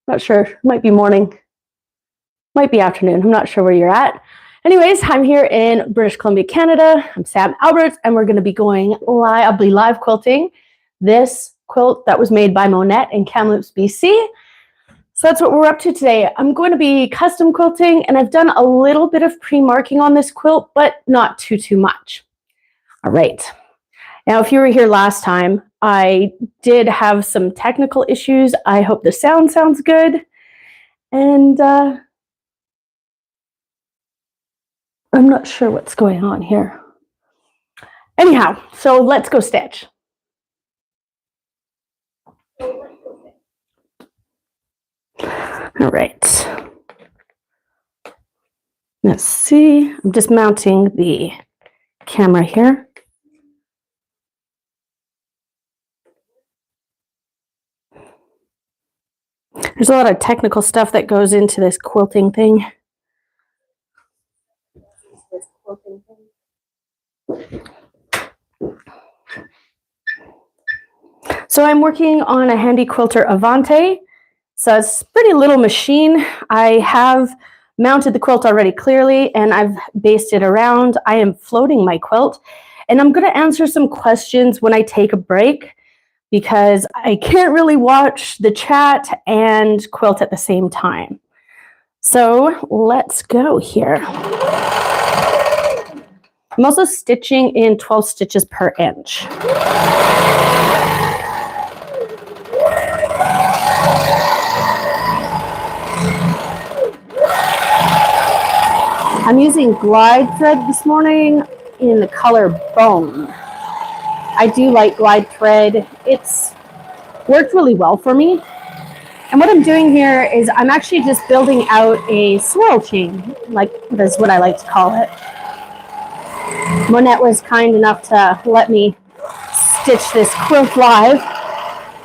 Not sure. It might be morning. Might be afternoon. I'm not sure where you're at. Anyways, I'm here in British Columbia, Canada. I'm Sam Alberts, and we're going to be going live. I'll be live quilting this quilt that was made by Monette in Kamloops, BC. So that's what we're up to today. I'm going to be custom quilting, and I've done a little bit of pre-marking on this quilt, but not too much. All right. Now, if you were here last time, I did have some technical issues. I hope the sound sounds good. And I'm not sure what's going on here. Anyhow, so let's go stitch. All right. Let's see. I'm just mounting the camera here. There's a lot of technical stuff that goes into this quilting thing. So I'm working on a handy quilter Avante. So it's a pretty little machine. I have mounted the quilt already clearly, and I've basted around. I am floating my quilt, and I'm going to answer some questions when I take a break, because I can't really watch the chat and quilt at the same time. So let's go here. I'm also stitching in 12 stitches per inch. I'm using glide thread this morning in the color Bone. I do like glide thread. It's worked really well for me. And what I'm doing here is I'm actually just building out a swirl chain, like that's what I like to call it. Monette was kind enough to let me stitch this quilt live.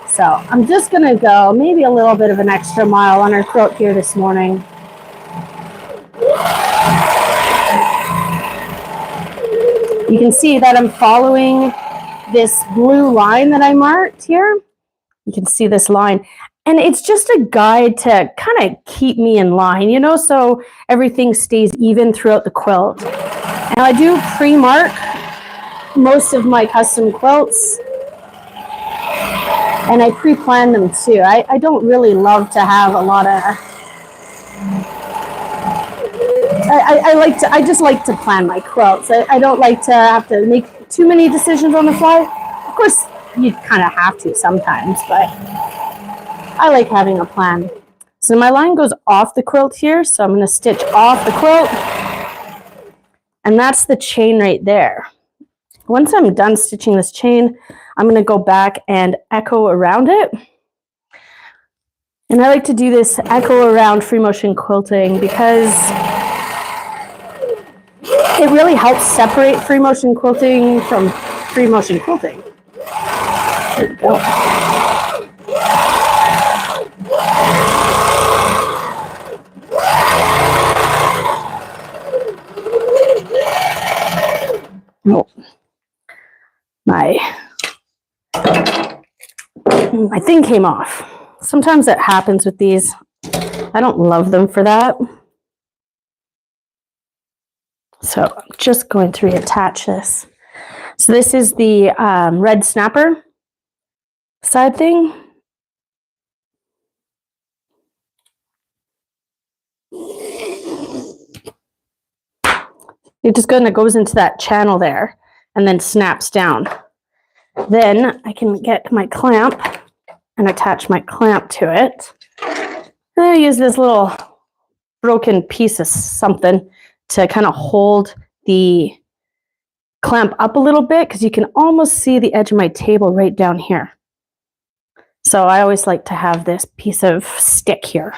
So I'm just gonna go maybe a little bit of an extra mile on her throat here this morning. You can see that I'm following this blue line that I marked here. You can see this line, and it's just a guide to kind of keep me in line, you know, so everything stays even throughout the quilt. And I do pre-mark most of my custom quilts, and I pre-plan them too. I don't really love to have a lot of I just like to plan my quilts. I don't like to have to make too many decisions on the fly. Of course, you kind of have to sometimes, but I like having a plan. So my line goes off the quilt here, so I'm going to stitch off the quilt. And that's the chain right there. Once I'm done stitching this chain, I'm going to go back and echo around it. And I like to do this echo around free motion quilting because it really helps separate free motion quilting from free motion quilting. There we go. Oh, my thing came off. Sometimes that happens with these. I don't love them for that. So I'm just going to reattach this. So this is the red snapper side thing. It just kind of goes into that channel there and then snaps down. Then I can get my clamp and attach my clamp to it. And I use this little broken piece of something to kind of hold the clamp up a little bit, because you can almost see the edge of my table right down here. So I always like to have this piece of stick here.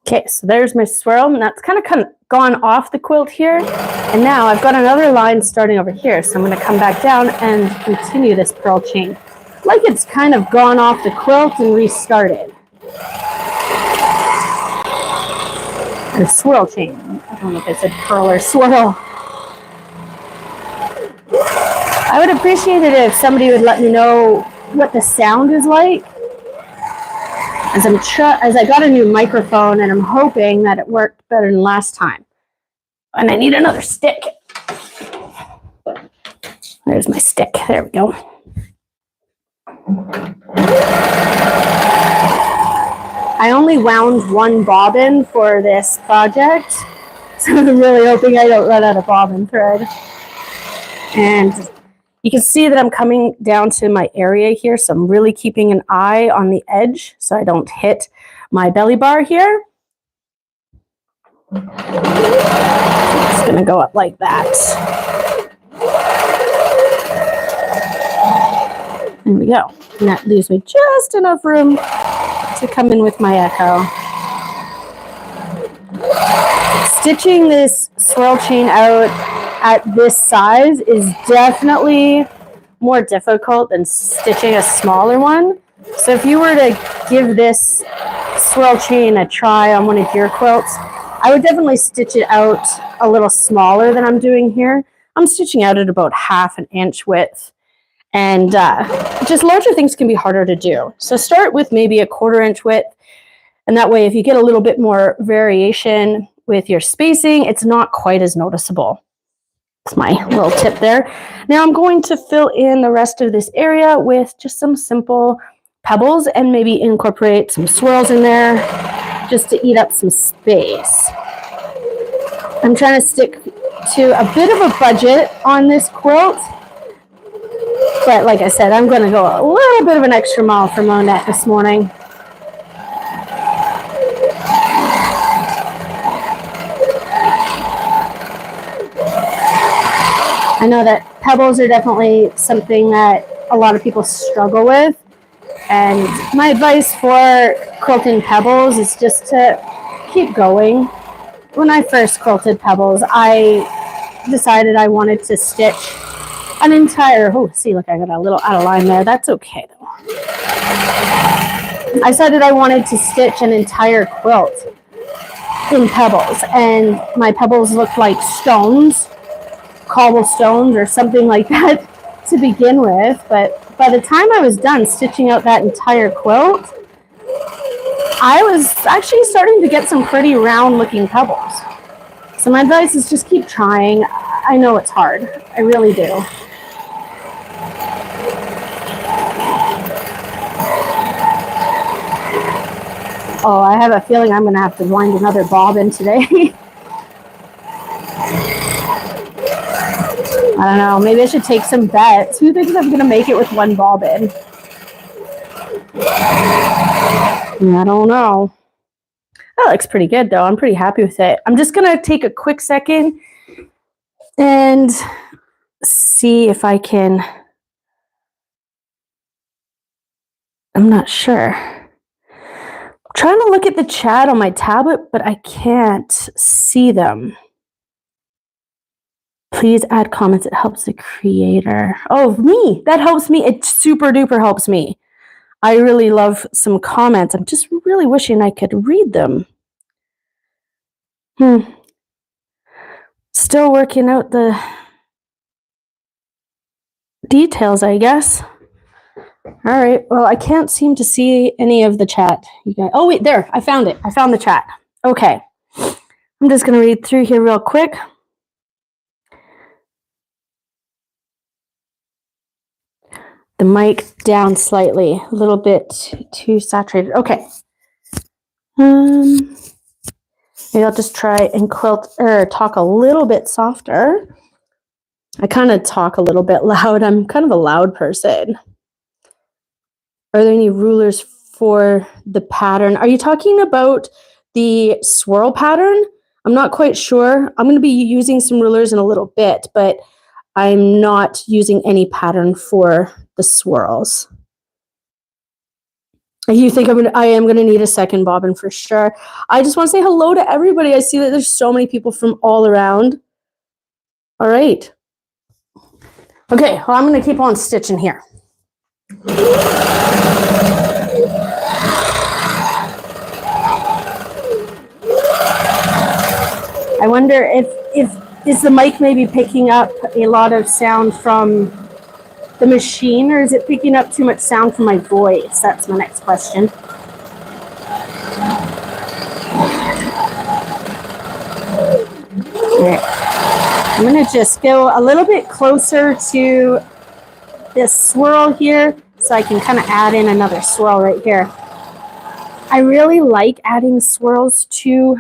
Okay, so there's my swirl, and that's kind of gone off the quilt here. And now I've got another line starting over here. So I'm going to come back down and continue this purl chain. like it's kind of gone off the quilt and restarted. Or swirl chain. I don't know if I said curl or swirl. I would appreciate it if somebody would let me know what the sound is like. As I got a new microphone and I'm hoping that it worked better than last time. And I need another stick. There's my stick. There we go. I only wound one bobbin for this project, so I'm really hoping I don't run out of bobbin thread. And you can see that I'm coming down to my area here, so I'm really keeping an eye on the edge so I don't hit my belly bar here. It's going to go up like that. There we go. And that leaves me just enough room to come in with my echo. Stitching this swirl chain out at this size is definitely more difficult than stitching a smaller one. So if you were to give this swirl chain a try on one of your quilts, I would definitely stitch it out a little smaller than I'm doing here. I'm stitching out at about 1/2 inch width. And just larger things can be harder to do. So start with maybe a 1/4 inch width. And that way, if you get a little bit more variation with your spacing, it's not quite as noticeable. That's my little tip there. Now I'm going to fill in the rest of this area with just some simple pebbles and maybe incorporate some swirls in there just to eat up some space. I'm trying to stick to a bit of a budget on this quilt. But like I said, I'm going to go a little bit of an extra mile for Monette this morning. I know that pebbles are definitely something that a lot of people struggle with. And my advice for quilting pebbles is just to keep going. When I first quilted pebbles, I decided I wanted to stitch an entire, oh, see, look, I got a little out of line there. That's okay, though. I decided I wanted to stitch an entire quilt in pebbles, and my pebbles looked like stones, cobblestones or something like that to begin with. But by the time I was done stitching out that entire quilt, I was actually starting to get some pretty round looking pebbles. So my advice is just keep trying. I know it's hard. I really do. Oh, I have a feeling I'm going to have to wind another bobbin today. I don't know. Maybe I should take some bets. Who thinks I'm going to make it with one bobbin? I don't know. That looks pretty good, though. I'm pretty happy with it. I'm just going to take a quick second and see if I can. I'm not sure. I'm trying to look at the chat on my tablet, but I can't see them. Please add comments. It helps the creator. Oh, me. That helps me. It super duper helps me. I really love some comments. I'm just really wishing I could read them. Still working out the details, I guess. All right. Well, I can't seem to see any of the chat. You guys. Oh, wait, there. I found it. I found the chat. Okay. I'm just going to read through here real quick. The mic down slightly, a little bit too saturated. Okay. Maybe I'll just try and talk a little bit softer. I kind of talk a little bit loud. I'm kind of a loud person. Are there any rulers for the pattern? Are you talking about the swirl pattern? I'm not quite sure. I'm going to be using some rulers in a little bit, but I'm not using any pattern for the swirls. You think I am going to need a second bobbin for sure. I just want to say hello to everybody. I see that there's so many people from all around. All right. Okay, well, I'm going to keep on stitching here. I wonder if is the mic maybe picking up a lot of sound from the machine, or is it picking up too much sound from my voice? That's my next question. Okay. I'm going to just go a little bit closer to this swirl here so I can kind of add in another swirl right here. I really like adding swirls to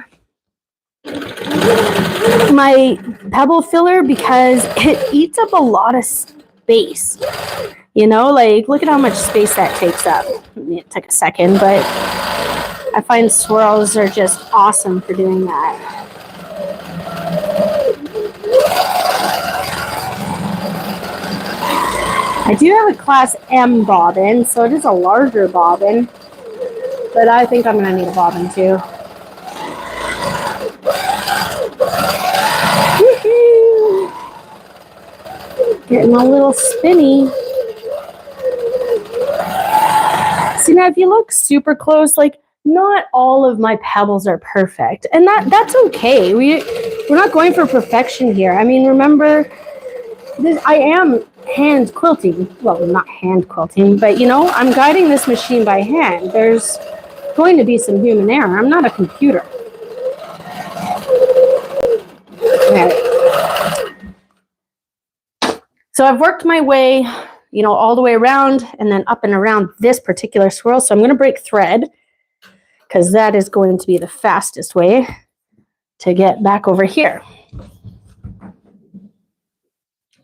my pebble filler because it eats up a lot of space. You know, like look at how much space that takes up. It took a second, but I find swirls are just awesome for doing that. I do have a class M bobbin, so it is a larger bobbin, but I think I'm going to need a bobbin too. Getting a little spinny. See, now if you look super close, like not all of my pebbles are perfect, and that's okay. We're not going for perfection here. I mean, remember, I am hand quilting. Well, not hand quilting, but you know, I'm guiding this machine by hand. There's going to be some human error. I'm not a computer. Okay. So I've worked my way, you know, all the way around and then up and around this particular swirl. So I'm going to break thread because that is going to be the fastest way to get back over here.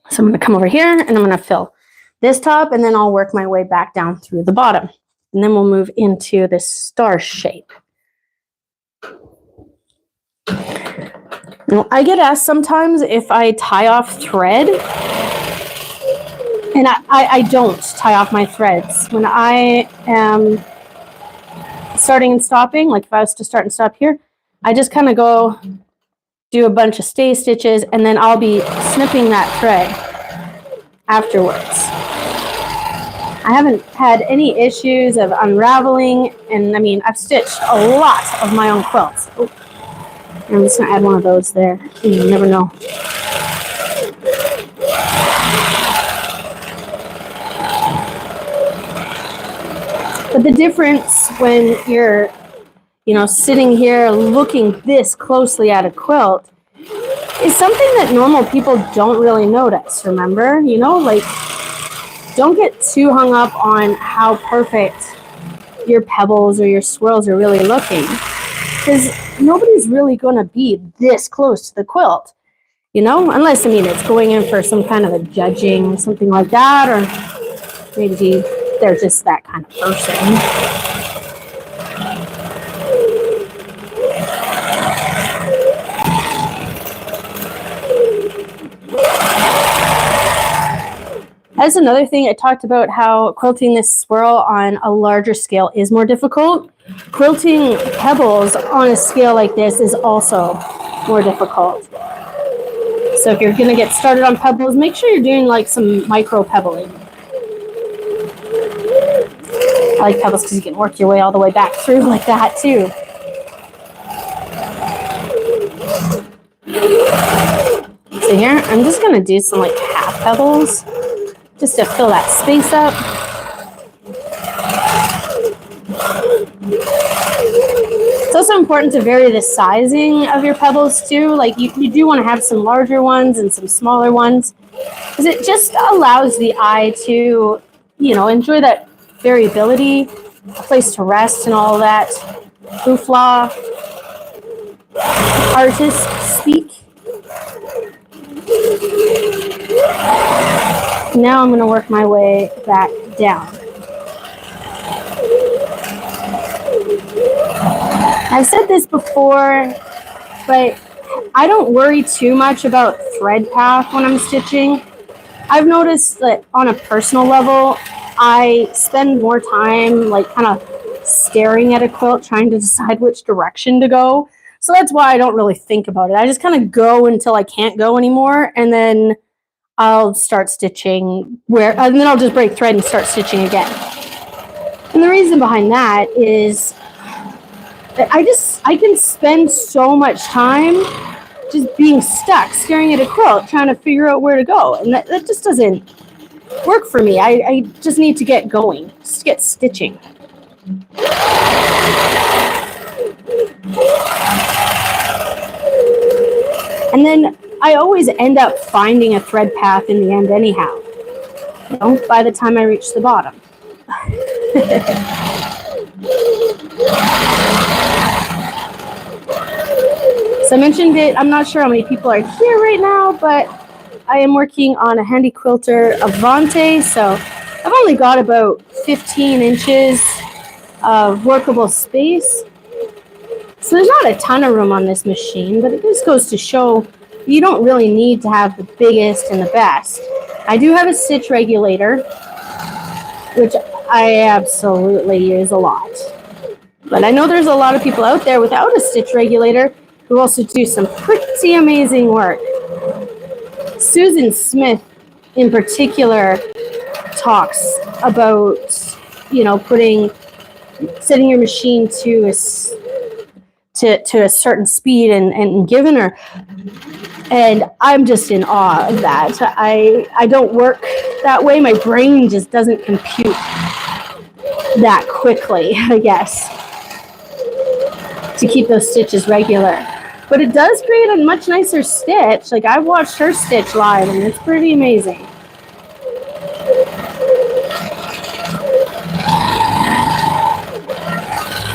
So I'm going to come over here and I'm going to fill this top, and then I'll work my way back down through the bottom. And then we'll move into this star shape. Now, I get asked sometimes if I tie off thread, and I don't tie off my threads. When I am starting and stopping, like if I was to start and stop here, I just kind of go do a bunch of stay stitches, and then I'll be snipping that thread afterwards. I haven't had any issues of unraveling, and I mean, I've stitched a lot of my own quilts. Oh, I'm just gonna add one of those there. You never know. But the difference when you're, you know, sitting here looking this closely at a quilt is something that normal people don't really notice, remember? You know, like, don't get too hung up on how perfect your pebbles or your swirls are really looking, because nobody's really going to be this close to the quilt, you know, unless, I mean, it's going in for some kind of a judging, something like that, or maybe they're just that kind of person. That's another thing. I talked about how quilting this swirl on a larger scale is more difficult. Quilting pebbles on a scale like this is also more difficult. So if you're going to get started on pebbles, make sure you're doing like some micro pebbling. I like pebbles because you can work your way all the way back through like that too. So here, I'm just going to do some like half pebbles, just to fill that space up. It's also important to vary the sizing of your pebbles too. Like you do want to have some larger ones and some smaller ones, because it just allows the eye to, you know, enjoy that variability, a place to rest and all that hoofla artist speak. Now I'm going to work my way back down. I've said this before, but I don't worry too much about thread path when I'm stitching. I've noticed that on a personal level, I spend more time like kind of staring at a quilt, trying to decide which direction to go. So that's why I don't really think about it. I just kind of go until I can't go anymore, and then I'll start stitching and then I'll just break thread and start stitching again. And the reason behind that is that I can spend so much time just being stuck, staring at a quilt, trying to figure out where to go. And that just doesn't work for me. I just need to get going, just get stitching. And then I always end up finding a thread path in the end anyhow, you know, by the time I reach the bottom. So I mentioned it, I'm not sure how many people are here right now, but I am working on a handy quilter Avante, so I've only got about 15 inches of workable space. So there's not a ton of room on this machine, but it just goes to show you don't really need to have the biggest and the best. I do have a stitch regulator, which I absolutely use a lot. But I know there's a lot of people out there without a stitch regulator who also do some pretty amazing work. Susan Smith in particular talks about, you know, setting your machine to a certain speed and giving her, and I'm just in awe of that. I don't work that way. My brain just doesn't compute that quickly, I guess, to keep those stitches regular. But it does create a much nicer stitch. Like, I've watched her stitch live and it's pretty amazing.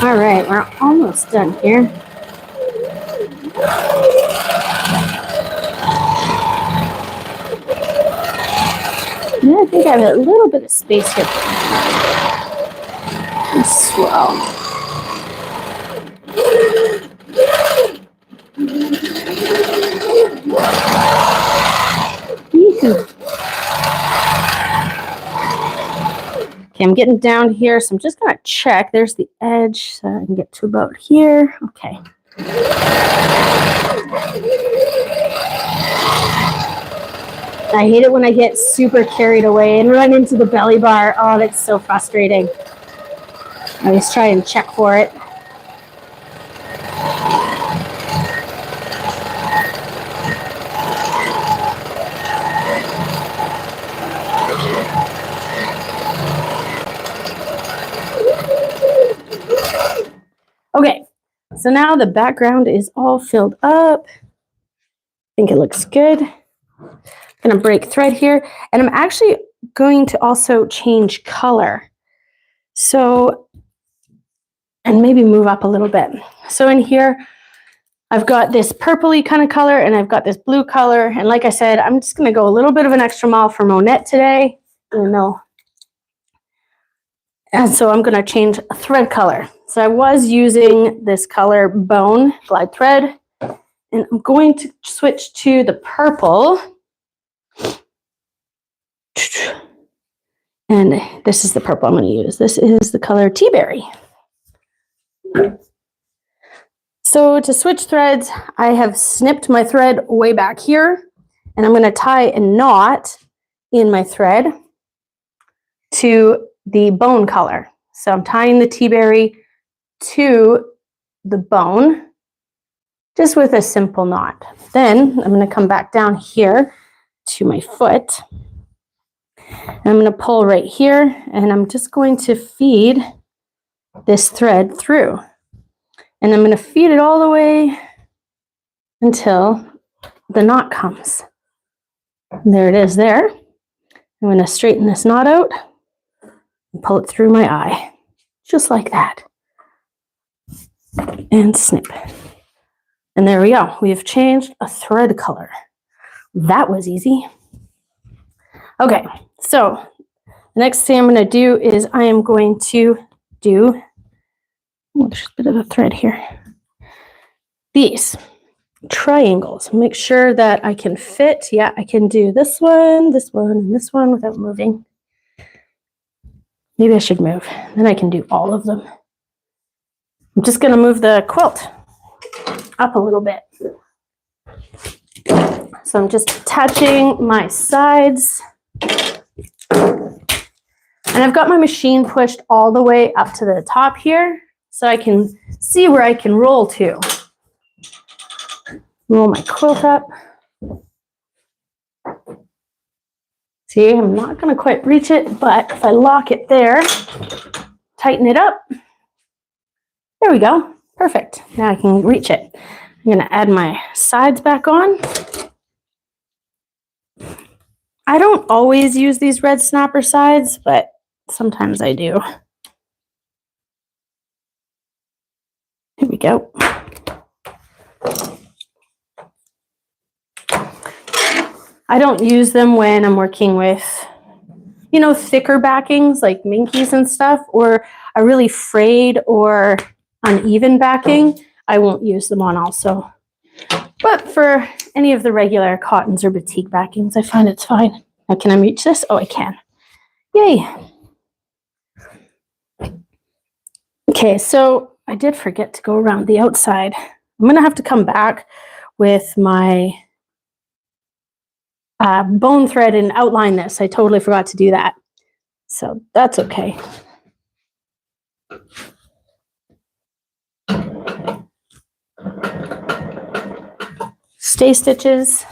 All right, we're almost done here. Yeah, I think I have a little bit of space here. And swirl. Okay, I'm getting down here, so I'm just going to check. There's the edge, so I can get to about here. Okay. I hate it when I get super carried away and run into the belly bar. Oh, that's so frustrating. I just try and check for it. Okay, so now the background is all filled up. I think it looks good. I'm going to break thread here, and I'm actually going to also change color. So, and maybe move up a little bit. So in here, I've got this purpley kind of color, and I've got this blue color. And like I said, I'm just going to go a little bit of an extra mile for Monette today. And so I'm going to change thread color. So I was using this color Bone Glide Thread, and I'm going to switch to the purple. And this is the purple I'm going to use. This is the color Tea Berry. So to switch threads, I have snipped my thread way back here, and I'm going to tie a knot in my thread to the bone color. So I'm tying the Tea Berry to the bone just with a simple knot. Then I'm going to come back down here to my foot. And I'm going to pull right here, and I'm just going to feed this thread through. And I'm going to feed it all the way until the knot comes. And there it is there. I'm going to straighten this knot out and pull it through my eye, just like that. And snip. And there we go. We have changed a thread color. That was easy. Okay, so the next thing I'm going to do is I am going to do, there's a bit of a thread here, these triangles. Make sure that I can fit. Yeah, I can do this one, and this one without moving. Maybe I should move. Then I can do all of them. I'm just going to move the quilt up a little bit. So I'm just attaching my sides. And I've got my machine pushed all the way up to the top here so I can see where I can roll to. Roll my quilt up. See, I'm not going to quite reach it, but if I lock it there, tighten it up. There we go. Perfect. Now I can reach it. I'm going to add my sides back on. I don't always use these red snapper sides, but sometimes I do. Here we go. I don't use them when I'm working with, you know, thicker backings like minkies and stuff, or a really frayed or uneven backing. I won't use them on also. But for any of the regular cottons or batik backings, I find it's fine. Now, can I reach this? Oh, I can. Yay. Okay, so I did forget to go around the outside. I'm going to have to come back with my bone thread and outline this. I totally forgot to do that. So that's okay. Stay stitches.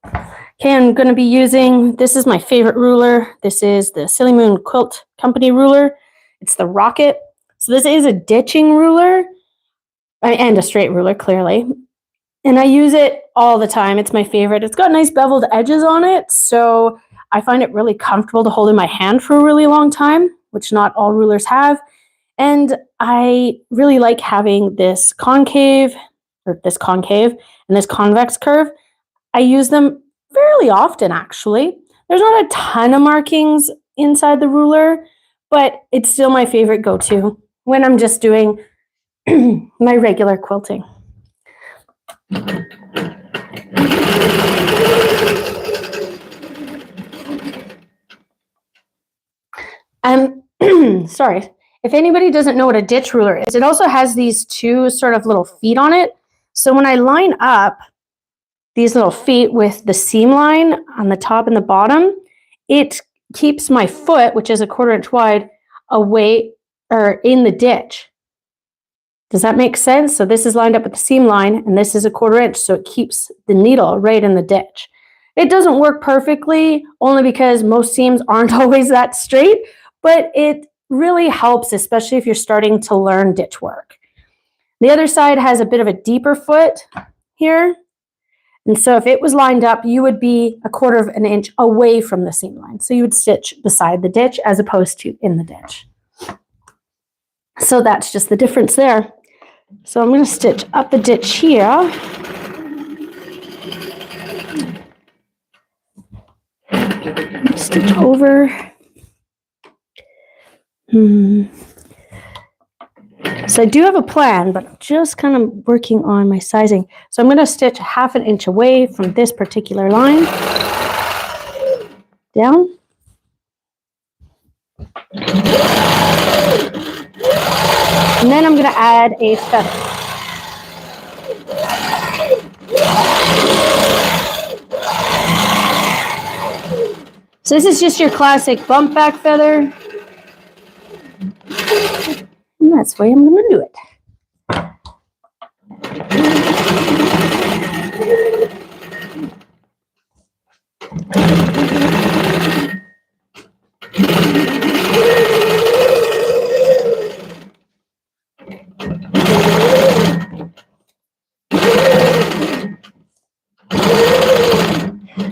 Okay, I'm going to be using, this is my favorite ruler. This is the Silly Moon Quilt Company ruler. It's the Rocket. So this is a ditching ruler and a straight ruler, clearly. And I use it all the time. It's my favorite. It's got nice beveled edges on it, so I find it really comfortable to hold in my hand for a really long time, which not all rulers have. And I really like having this concave and this convex curve. I use them fairly often, actually. There's not a ton of markings inside the ruler, but it's still my favorite go-to when I'm just doing my regular quilting. Sorry, if anybody doesn't know what a ditch ruler is, it also has these two sort of little feet on it. So when I line up these little feet with the seam line on the top and the bottom, it keeps my foot, which is a 1/4 inch wide, away or in the ditch. Does that make sense? So this is lined up with the seam line, and this is a 1/4 inch, so it keeps the needle right in the ditch. It doesn't work perfectly, only because most seams aren't always that straight, but it really helps, especially if you're starting to learn ditch work. The other side has a bit of a deeper foot here, and so if it was lined up, you would be a 1/4 inch away from the seam line. So you would stitch beside the ditch as opposed to in the ditch. So that's just the difference there. So I'm going to stitch up the ditch here. Stitch over. So I do have a plan, but I'm just kind of working on my sizing. So I'm going to stitch 1/2 inch away from this particular line. Down. And then I'm going to add a feather. So this is just your classic bump back feather. And that's the way I'm going to do it.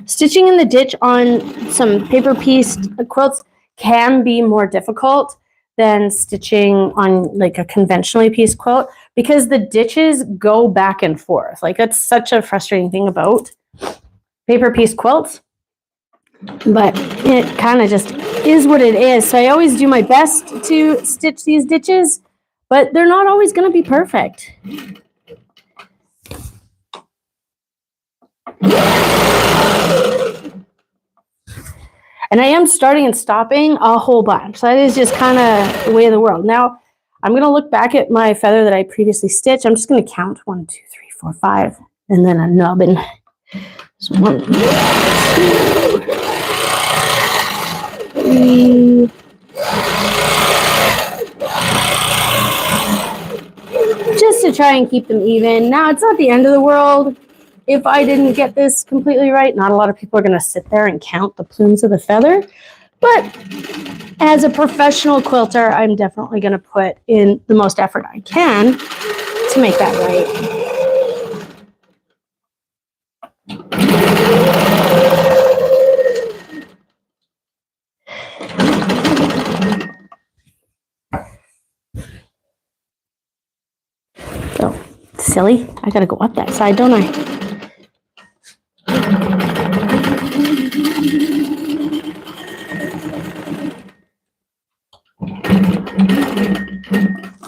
Stitching in the ditch on some paper piece quilts can be more difficult than stitching on like a conventionally pieced quilt because the ditches go back and forth. Like that's such a frustrating thing about paper piece quilts, but it kind of just is what it is. So I always do my best to stitch these ditches, but they're not always going to be perfect. And I am starting and stopping a whole bunch. That is just kind of the way of the world. Now, I'm going to look back at my feather that I previously stitched. I'm just going to count 1, 2, 3, 4, 5, and then a nubbin. So 1, 2, 3. Just to try and keep them even. Now, it's not the end of the world if I didn't get this completely right. Not a lot of people are going to sit there and count the plumes of the feather. But as a professional quilter, I'm definitely going to put in the most effort I can to make that right. Oh, silly. I got to go up that side, don't I?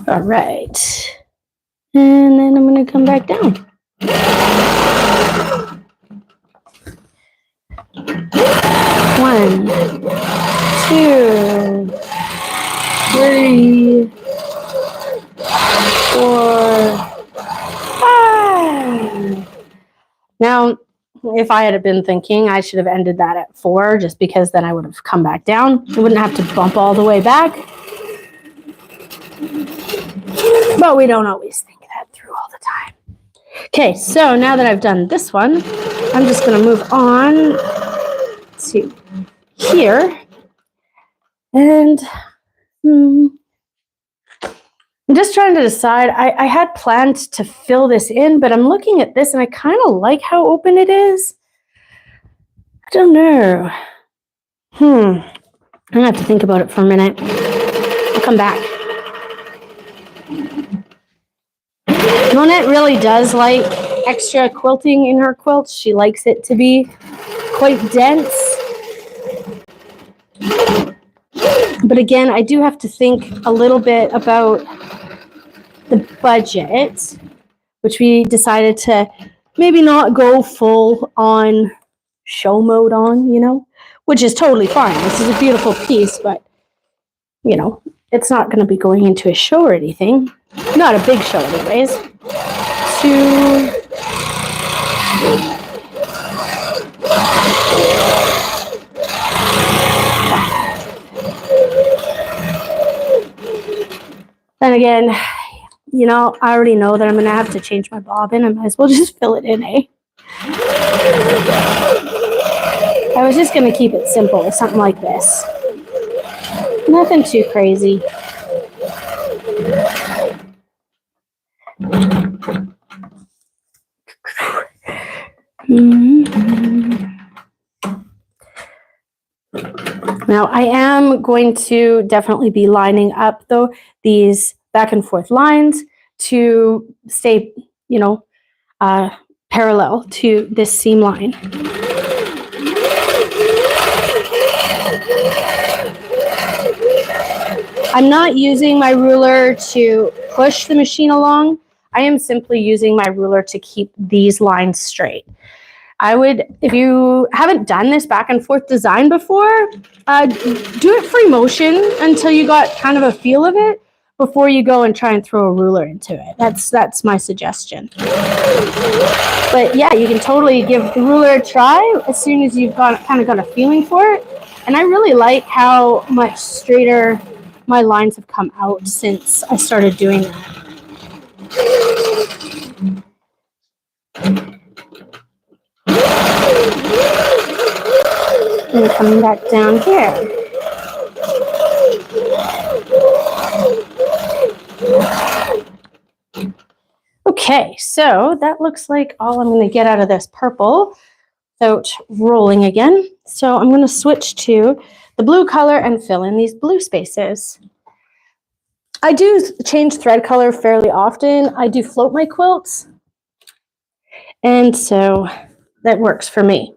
All right. And then I'm going to come back down. 1, 2, 3, 4, 5. Now, if I had been thinking, I should have ended that at 4, just because then I would have come back down. I wouldn't have to bump all the way back. But we don't always think that through all the time. Okay, so now that I've done this one, I'm just going to move on to here. And I'm just trying to decide. I had planned to fill this in, but I'm looking at this and I kind of like how open it is. I don't know. I'm going to have to think about it for a minute. I'll come back. Monette really does like extra quilting in her quilts. She likes it to be quite dense. But again, I do have to think a little bit about the budget, which we decided to maybe not go full on show mode on, you know, which is totally fine. This is a beautiful piece, but, you know, it's not going to be going into a show or anything. Not a big show anyways. 2, then again, you know, I already know that I'm going to have to change my bobbin. I might as well just fill it in, eh? I was just going to keep it simple, something like this. Nothing too crazy. Now, I am going to definitely be lining up, though, these back and forth lines to stay, you know, parallel to this seam line. I'm not using my ruler to push the machine along. I am simply using my ruler to keep these lines straight. I would, if you haven't done this back and forth design before, do it free motion until you got kind of a feel of it before you go and try and throw a ruler into it. That's my suggestion. But yeah, you can totally give the ruler a try as soon as you've kind of got a feeling for it. And I really like how much straighter my lines have come out since I started doing that. And coming back down here. Okay, so that looks like all I'm going to get out of this purple without rolling again. So I'm going to switch to the blue color and fill in these blue spaces. I do change thread color fairly often. I do float my quilts, and so that works for me.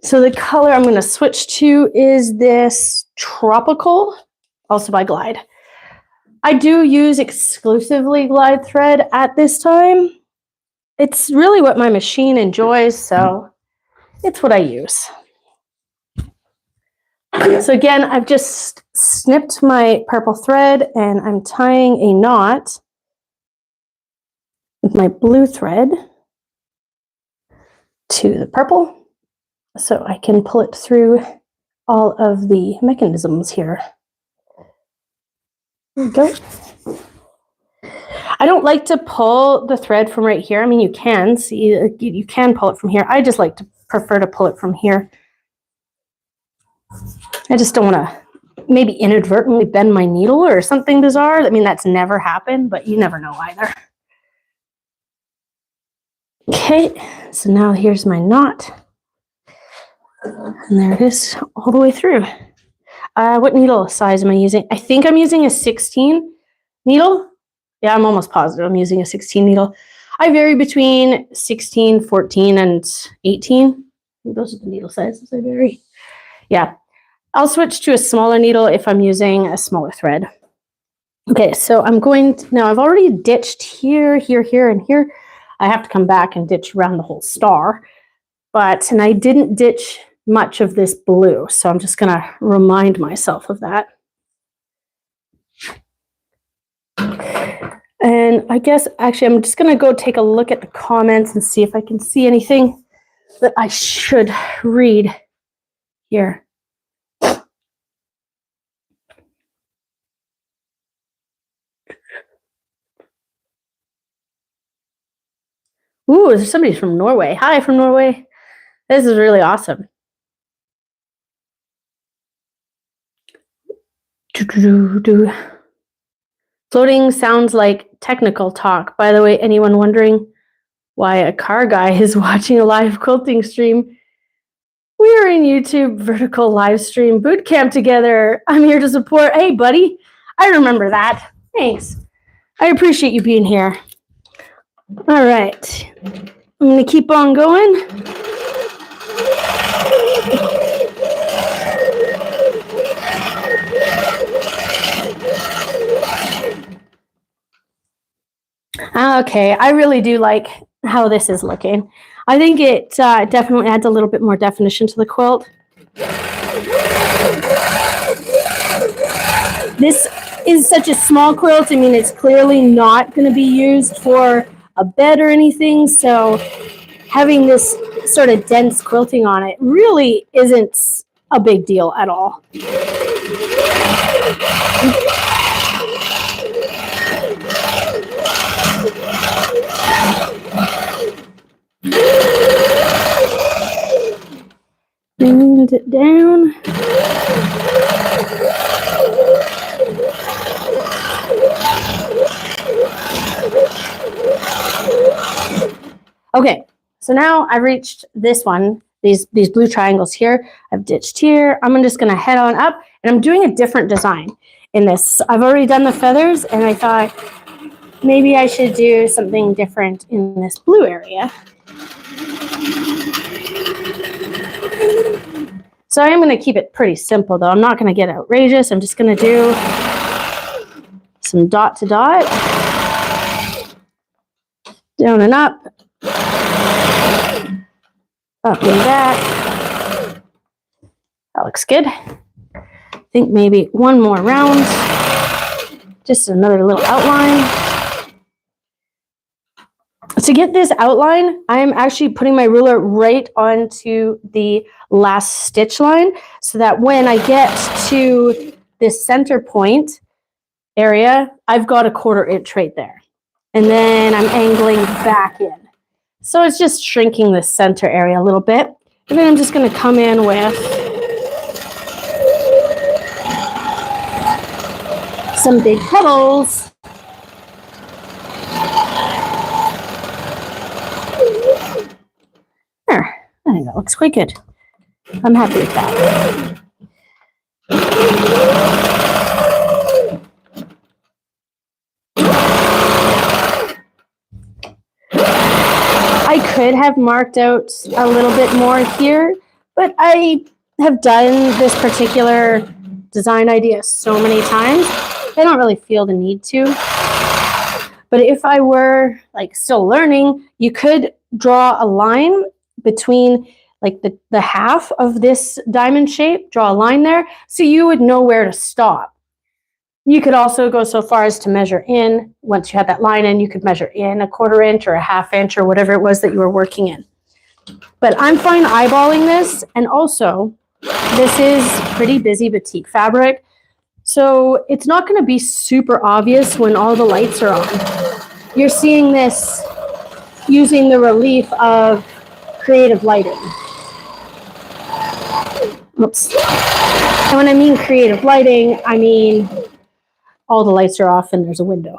So the color I'm going to switch to is this Tropical, also by Glide. I do use exclusively Glide thread at this time. It's really what my machine enjoys, so it's what I use. So again, I've just snipped my purple thread and I'm tying a knot with my blue thread to the purple so I can pull it through all of the mechanisms here. There we go. I don't like to pull the thread from right here. I mean, you can see, you can pull it from here. I just like to prefer to pull it from here. I just don't want to maybe inadvertently bend my needle or something bizarre. I mean, that's never happened, but you never know either. Okay, so now here's my knot. And there it is all the way through. What needle size am I using? I think I'm using a 16 needle. Yeah, I'm almost positive I'm using a 16 needle. I vary between 16, 14, and 18. Those are the needle sizes I vary. Yeah, I'll switch to a smaller needle if I'm using a smaller thread. Okay, so I'm going to, now I've already ditched here, here, here, and here. I have to come back and ditch around the whole star. And I didn't ditch much of this blue, so I'm just going to remind myself of that. And I guess actually I'm just going to go take a look at the comments and see if I can see anything that I should read here. Ooh, there's somebody from Norway. Hi from Norway. This is really awesome. Floating sounds like technical talk. By the way, anyone wondering why a car guy is watching a live quilting stream? We are in YouTube vertical live stream boot camp together. I'm here to support. Hey, buddy. I remember that. Thanks. I appreciate you being here. All right. I'm going to keep on going. Okay, I really do like how this is looking. I think it definitely adds a little bit more definition to the quilt. This is such a small quilt. I mean, it's clearly not going to be used for a bed or anything, so having this sort of dense quilting on it really isn't a big deal at all. Bend it down. Okay, so now I've reached this one, these blue triangles here. I've ditched here. I'm just gonna head on up, and I'm doing a different design in this. I've already done the feathers, and I thought maybe I should do something different in this blue area. So I am going to keep it pretty simple, though. I'm not going to get outrageous. I'm just going to do some dot to dot, down and up, up and back. That looks good. I think maybe one more round, just another little outline. To get this outline, I'm actually putting my ruler right onto the last stitch line so that when I get to this center point area, I've got a 1/4 inch right there. And then I'm angling back in. So it's just shrinking the center area a little bit. And then I'm just going to come in with some big pebbles. There, I think that looks quite good. I'm happy with that. I could have marked out a little bit more here, but I have done this particular design idea so many times, I don't really feel the need to. But if I were like still learning, you could draw a line between like the half of this diamond shape, draw a line there, so you would know where to stop. You could also go so far as to measure in. Once you had that line in, you could measure in a 1/4 inch or a 1/2 inch or whatever it was that you were working in. But I'm fine eyeballing this, and also this is pretty busy batik fabric, so it's not going to be super obvious when all the lights are on. You're seeing this using the relief of creative lighting. Oops. And when I mean creative lighting, I mean all the lights are off and there's a window.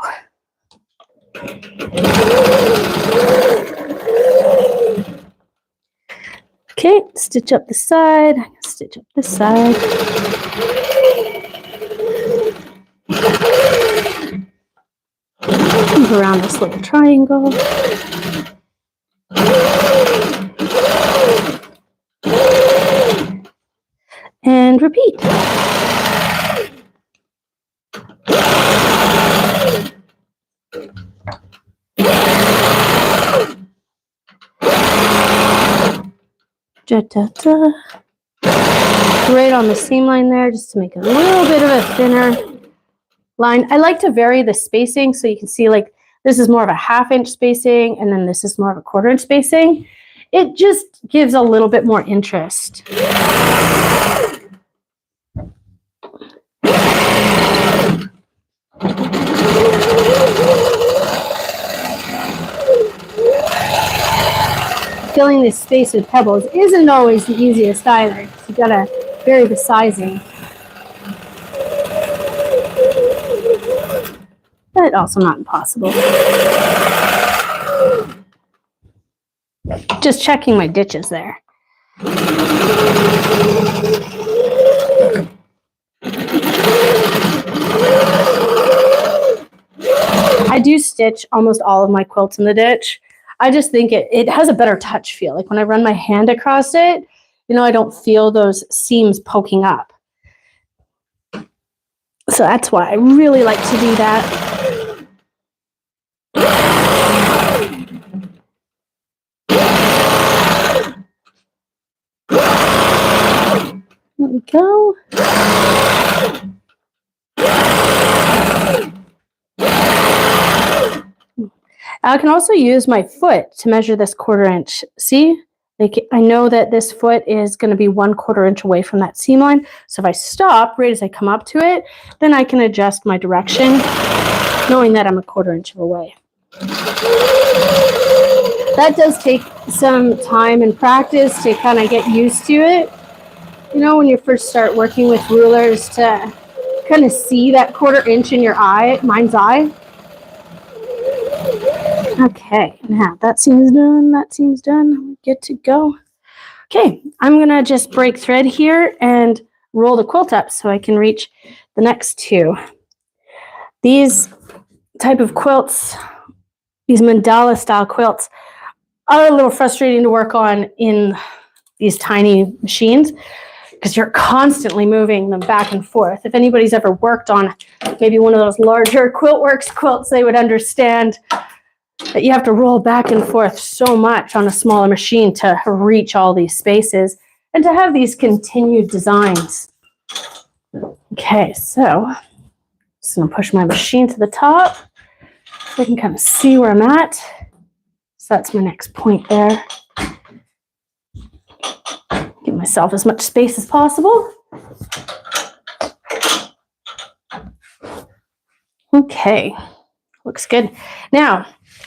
Okay, stitch up the side, stitch up this side. Move around this little triangle. And repeat. Da, da, da. Right on the seam line there, just to make a little bit of a thinner line. I like to vary the spacing so you can see, like, this is more of a 1/2 inch spacing and then this is more of a 1/4 inch spacing. It just gives a little bit more interest. Filling this space with pebbles isn't always the easiest either. You gotta vary the sizing. But also not impossible. Just checking my ditches there. I do stitch almost all of my quilts in the ditch. I just think it has a better touch feel. Like when I run my hand across it, you know, I don't feel those seams poking up. So that's why I really like to do that. There we go. I can also use my foot to measure this 1/4 inch. See, like I know that this foot is going to be 1/4 inch away from that seam line. So if I stop right as I come up to it, then I can adjust my direction, knowing that I'm a 1/4 inch away. That does take some time and practice to kind of get used to it. You know, when you first start working with rulers, to kind of see that 1/4 inch in your eye, mind's eye. Okay, now that seam's done, that seam's done, good to go. Okay, I'm gonna just break thread here and roll the quilt up so I can reach the next two. These type of quilts, these mandala style quilts, are a little frustrating to work on in these tiny machines because you're constantly moving them back and forth. If anybody's ever worked on maybe one of those larger QuiltWorks quilts, they would understand that you have to roll back and forth so much on a smaller machine to reach all these spaces and to have these continued designs. Okay, so I'm just gonna push my machine to the top so I can kind of see where I'm at. So that's my next point there. Give myself as much space as possible. Okay, looks good. Now,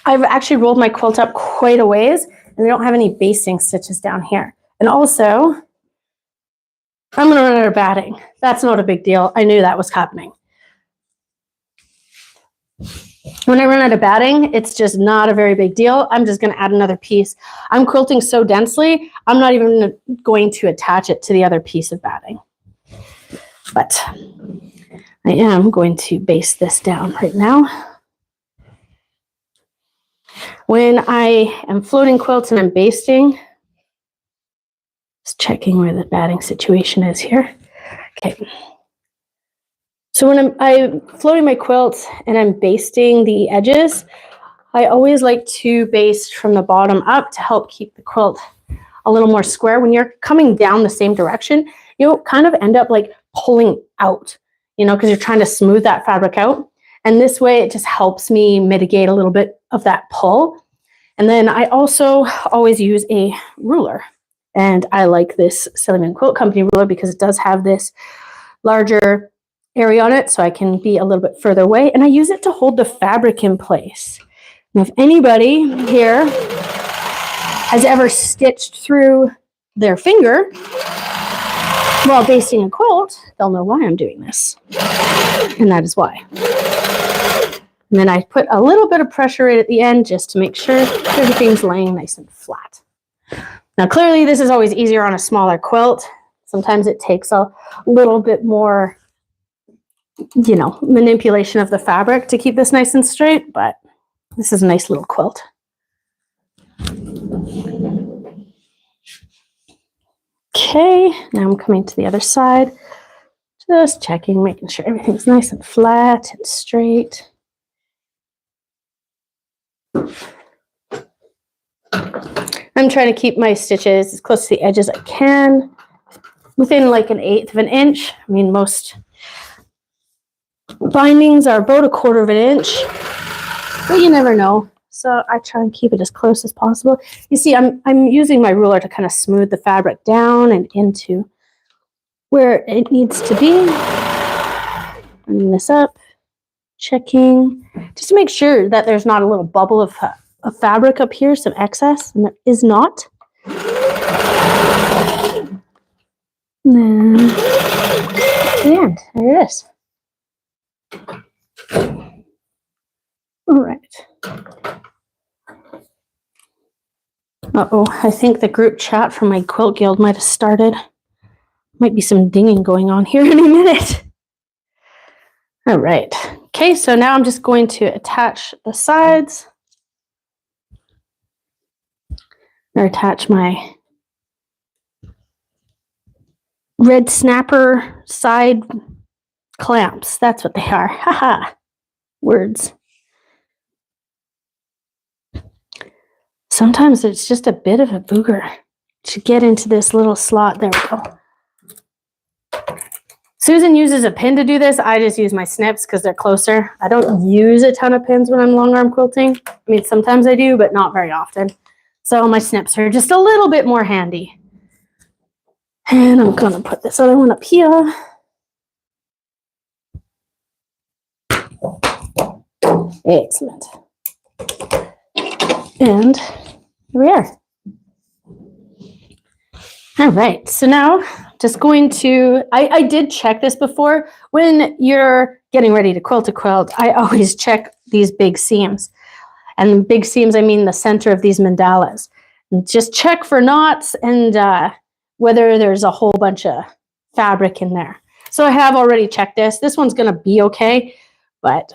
I've actually rolled my quilt up quite a ways and I don't have any basting stitches down here. And also, I'm gonna run out of batting. That's not a big deal. I knew that was happening. When I run out of batting, it's just not a very big deal. I'm just gonna add another piece. I'm quilting so densely, I'm not even going to attach it to the other piece of batting. But I am going to baste this down right now. When I am floating quilts and I'm basting, just checking where the batting situation is here. Okay. So when I'm floating my quilt and I'm basting the edges, I always like to baste from the bottom up to help keep the quilt a little more square. When you're coming down the same direction, you'll kind of end up like pulling out, you know, because you're trying to smooth that fabric out. And this way it just helps me mitigate a little bit of that pull. And then I also always use a ruler. And I like this Sillyman Quilt Company ruler because it does have this larger area on it, so I can be a little bit further away. And I use it to hold the fabric in place. And if anybody here has ever stitched through their finger while basting a quilt, they'll know why I'm doing this. And that is why. And then I put a little bit of pressure right at the end just to make sure everything's laying nice and flat. Now, clearly this is always easier on a smaller quilt. Sometimes it takes a little bit more, you know, manipulation of the fabric to keep this nice and straight, but this is a nice little quilt. Okay, now I'm coming to the other side, just checking, making sure everything's nice and flat and straight. I'm trying to keep my stitches as close to the edge as I can, within like 1/8 of an inch. I mean, most bindings are about 1/4 of an inch, but you never know. So I try and keep it as close as possible. You see, I'm using my ruler to kind of smooth the fabric down and into where it needs to be. Bringing this up, checking, just to make sure that there's not a little bubble of fabric up here, some excess, and there is not. And then to the end, there it is. All right. Uh-oh, I think the group chat from my quilt guild might have started. Might be some dinging going on here in a minute. All right. Okay, so now I'm just going to attach the sides. Or attach my red snapper side clamps. That's what they are. Haha. Words. Sometimes it's just a bit of a booger to get into this little slot. There we go. Susan uses a pin to do this. I just use my snips because they're closer. I don't use a ton of pins when I'm long arm quilting. I mean, sometimes I do, but not very often. So my snips are just a little bit more handy. And I'm going to put this other one up here. Excellent. And here we are. All right, so now just going to, I did check this before. When you're getting ready to quilt a quilt, I always check these big seams. And big seams, I mean the center of these mandalas. And just check for knots and whether there's a whole bunch of fabric in there. So I have already checked this. This one's gonna be okay, but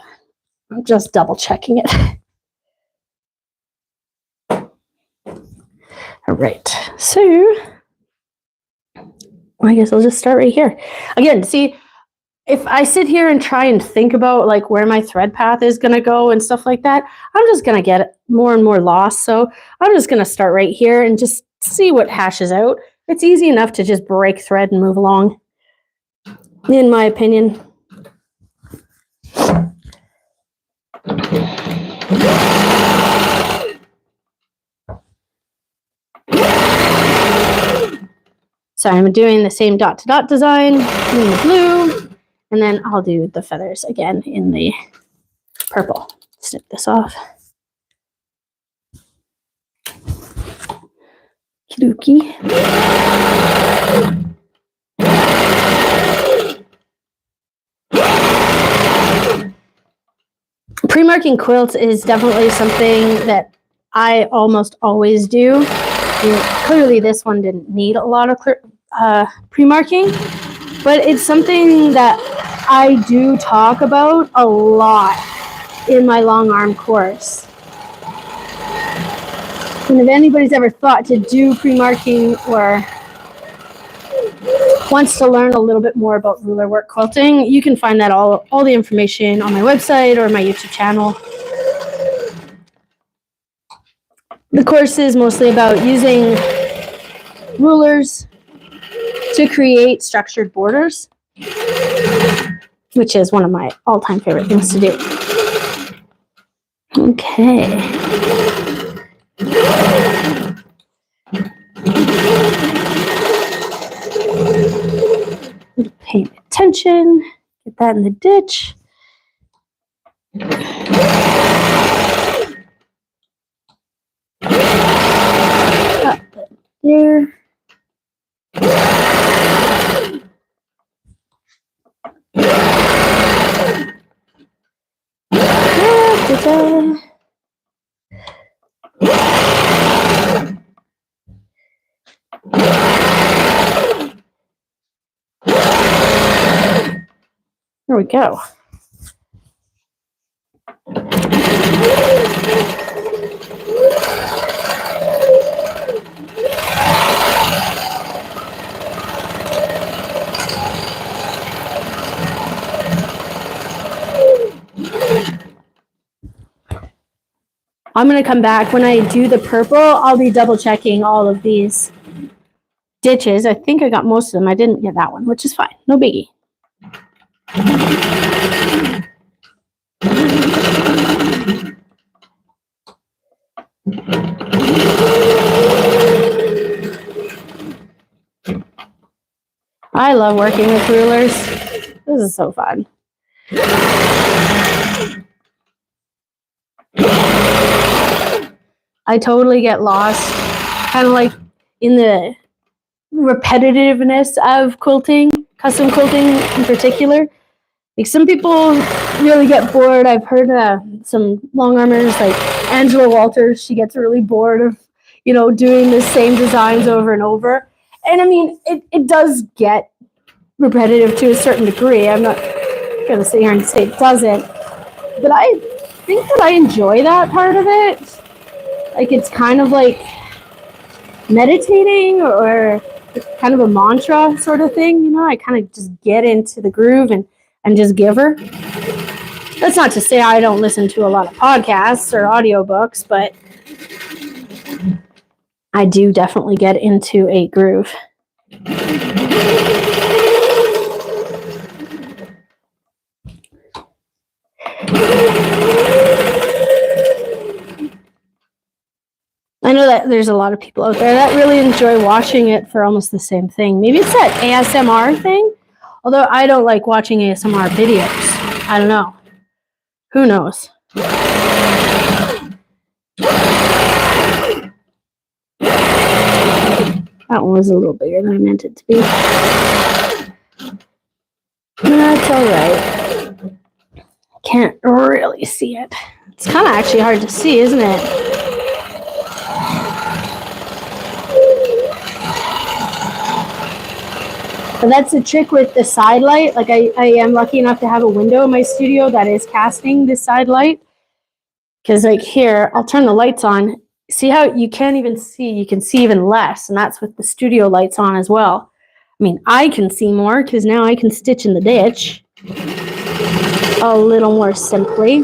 I'm just double checking it. All right, so I guess I'll just start right here. Again, see, if I sit here and try and think about like where my thread path is going to go and stuff like that, I'm just going to get more and more lost. So I'm just going to start right here and just see what hashes out. It's easy enough to just break thread and move along, in my opinion. So I'm doing the same dot to dot design in the blue, and then I'll do the feathers again in the purple. Snip this off. Kidoki. Pre-marking quilts is definitely something that I almost always do. Clearly this one didn't need a lot of pre-marking, but it's something that I do talk about a lot in my long arm course. And if anybody's ever thought to do pre-marking or wants to learn a little bit more about ruler work quilting, you can find that all the information on my website or my YouTube channel. The course is mostly about using rulers to create structured borders, which is one of my all-time favorite things to do. Okay. Pay attention, get that in the ditch. Up there. There we go. I'm going to come back when I do the purple. I'll be double checking all of these ditches. I think I got most of them. I didn't get that one, which is fine. No biggie. I love working with rulers. This is so fun. I totally get lost, kind of like in the repetitiveness of quilting, custom quilting in particular. Like some people really get bored. I've heard some long armers like Angela Walters. She gets really bored of, you know, doing the same designs over and over. And I mean, it does get repetitive to a certain degree. I'm not going to sit here and say it doesn't, but I think that I enjoy that part of it. Like it's kind of like meditating or kind of a mantra sort of thing, you know. I kind of just get into the groove and just give her. That's not to say I don't listen to a lot of podcasts or audiobooks, but I do definitely get into a groove. I know that there's a lot of people out there that really enjoy watching it for almost the same thing. Maybe it's that ASMR thing, although I don't like watching ASMR videos. I don't know. Who knows? That one was a little bigger than I meant it to be. That's all right. Can't really see it. It's kind of actually hard to see, isn't it? But that's the trick with the side light. Like I am lucky enough to have a window in my studio that is casting this side light. Because like here, I'll turn the lights on. See how you can't even see, you can see even less. And that's with the studio lights on as well. I mean, I can see more because now I can stitch in the ditch a little more simply.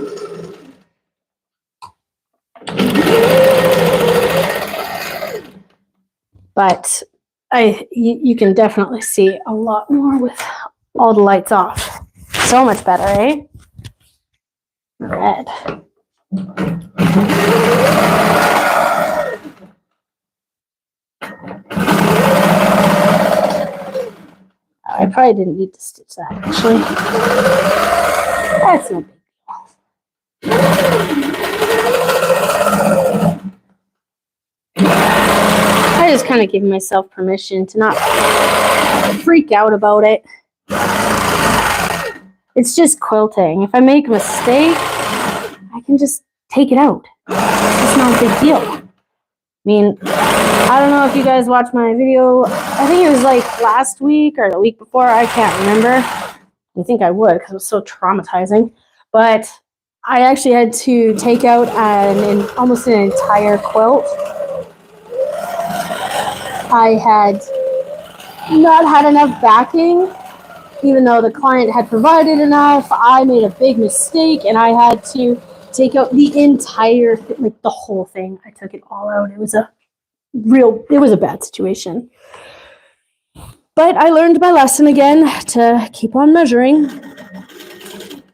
But you can definitely see a lot more with all the lights off. So much better, eh? Red. I probably didn't need to stitch that, actually. That's no big deal. I just kind of give myself permission to not freak out about it. It's just quilting. If I make a mistake, I can just take it out. It's not a big deal. I mean, I don't know if you guys watched my video. I think it was like last week or the week before. I can't remember. I think I would because it was so traumatizing. But I actually had to take out almost an entire quilt. I had not had enough backing, even though the client had provided enough. I made a big mistake and I had to take out the entire, like the whole thing. I took it all out. It was a bad situation. But I learned my lesson again to keep on measuring.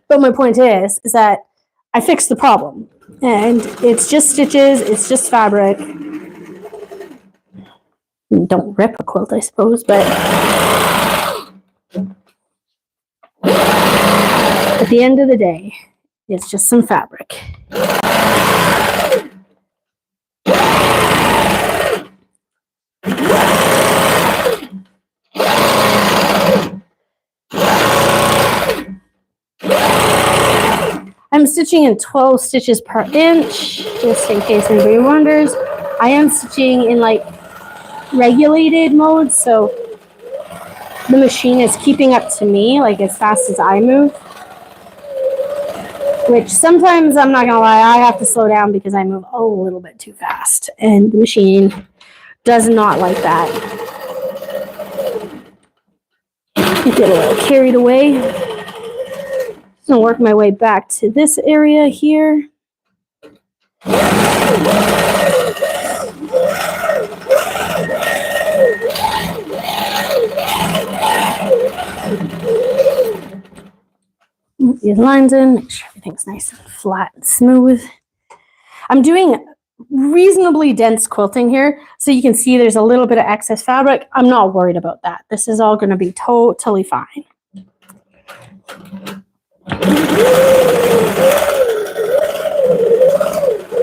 But my point is that I fixed the problem. And it's just stitches, it's just fabric. Don't rip a quilt, I suppose, but at the end of the day, it's just some fabric. I'm stitching in 12 stitches per inch, just in case anybody wonders. I am stitching in like regulated mode, so the machine is keeping up to me like as fast as I move. Which sometimes, I'm not gonna lie, I have to slow down because I move a little bit too fast, and the machine does not like that. I get a little carried away. I'm gonna work my way back to this area here. These lines in, make sure everything's nice and flat and smooth. I'm doing reasonably dense quilting here, so you can see there's a little bit of excess fabric. I'm not worried about that. This is all going to be totally fine.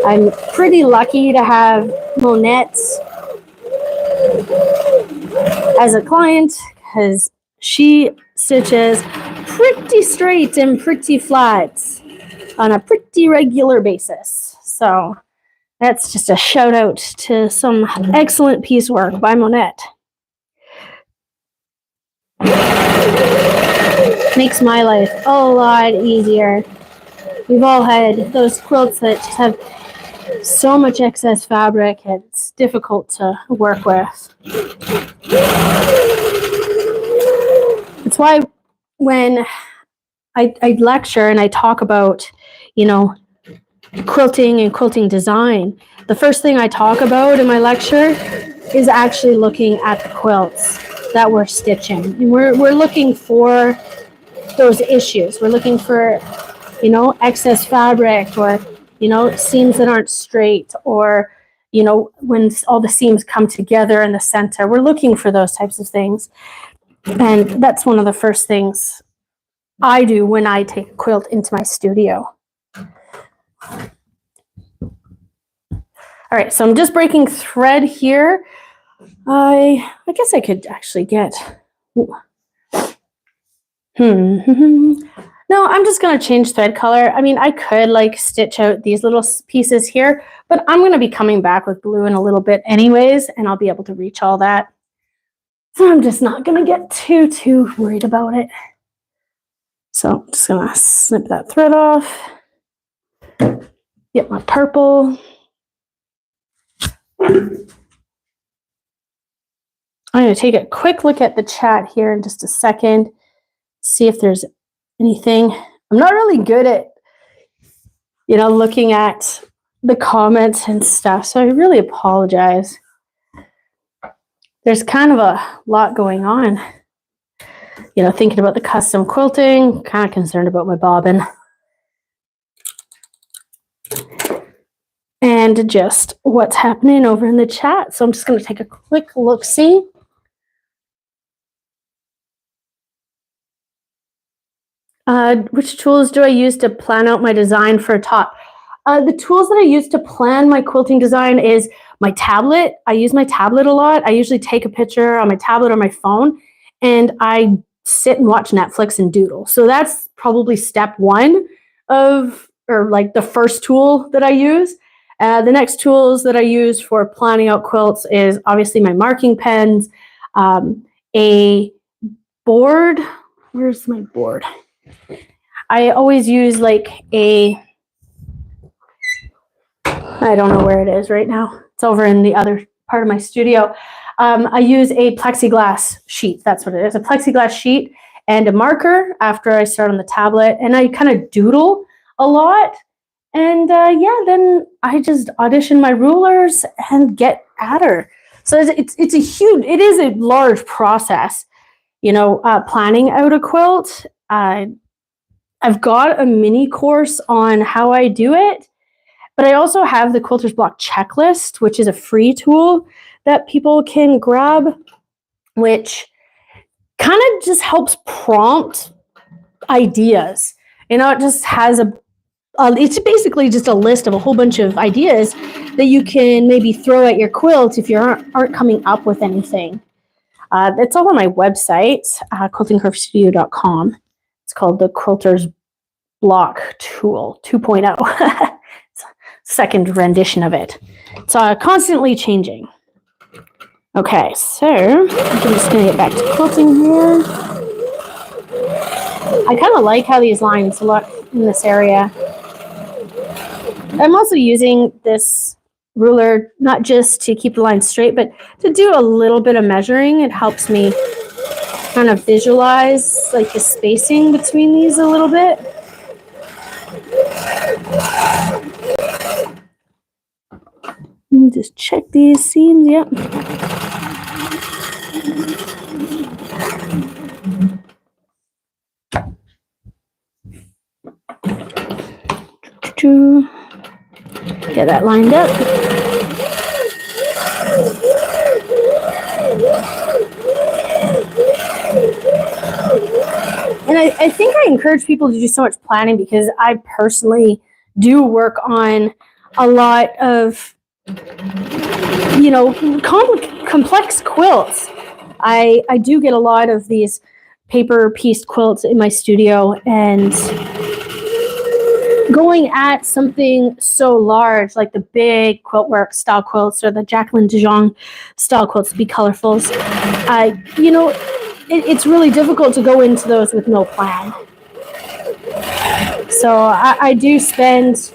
I'm pretty lucky to have Monette as a client because she stitches pretty straight and pretty flat on a pretty regular basis. So that's just a shout out to some excellent piecework by Monette. Makes my life a lot easier. We've all had those quilts that just have so much excess fabric, it's difficult to work with. It's why when I lecture and I talk about, you know, quilting and quilting design, the first thing I talk about in my lecture is actually looking at the quilts that we're stitching. And we're looking for those issues. We're looking for, you know, excess fabric, or, you know, seams that aren't straight, or, you know, when all the seams come together in the center. We're looking for those types of things. And that's one of the first things I do when I take a quilt into my studio. All right, so I'm just breaking thread here. I guess I could actually get... No, I'm just going to change thread color. I mean, I could like stitch out these little pieces here, but I'm going to be coming back with blue in a little bit anyways, and I'll be able to reach all that. So I'm just not going to get too worried about it. So I'm just going to snip that thread off. Get my purple. I'm going to take a quick look at the chat here in just a second, see if there's anything. I'm not really good at, you know, looking at the comments and stuff, so I really apologize. There's kind of a lot going on. You know, thinking about the custom quilting, kind of concerned about my bobbin. And just what's happening over in the chat. So I'm just going to take a quick look-see. Which tools do I use to plan out my design for a top? The tools that I use to plan my quilting design is my tablet. I use my tablet a lot. I usually take a picture on my tablet or my phone, and I sit and watch Netflix and doodle. So that's probably step one of, or like the first tool that I use. The next tools that I use for planning out quilts is obviously my marking pens, a board. Where's my board? I always use like a, I don't know where it is right now. It's over in the other part of my studio. I use a plexiglass sheet. That's what it is, a plexiglass sheet and a marker after I start on the tablet. And I kind of doodle a lot. And yeah, then I just audition my rulers and get at her. So it's a huge, it is a large process, you know, planning out a quilt. I've got a mini course on how I do it. But I also have the Quilter's Block Checklist, which is a free tool that people can grab, which kind of just helps prompt ideas. You know, it just has it's basically just a list of a whole bunch of ideas that you can maybe throw at your quilt if you aren't coming up with anything. It's all on my website, quiltingcurvestudio.com. It's called the Quilter's Block Tool 2.0. It's a second rendition of it. It's constantly changing. Okay, so I'm just going to get back to quilting here. I kind of like how these lines look in this area. I'm also using this ruler not just to keep the lines straight, but to do a little bit of measuring. It helps me kind of visualize like the spacing between these a little bit. Let me just check these seams. Yep. Get that lined up. And I think I encourage people to do so much planning because I personally do work on a lot of, you know, complex quilts. I do get a lot of these paper pieced quilts in my studio, and going at something so large like the big quiltwork style quilts or the Jacqueline de Jong style quilts, be colorfuls, you know, it's really difficult to go into those with no plan. So I do spend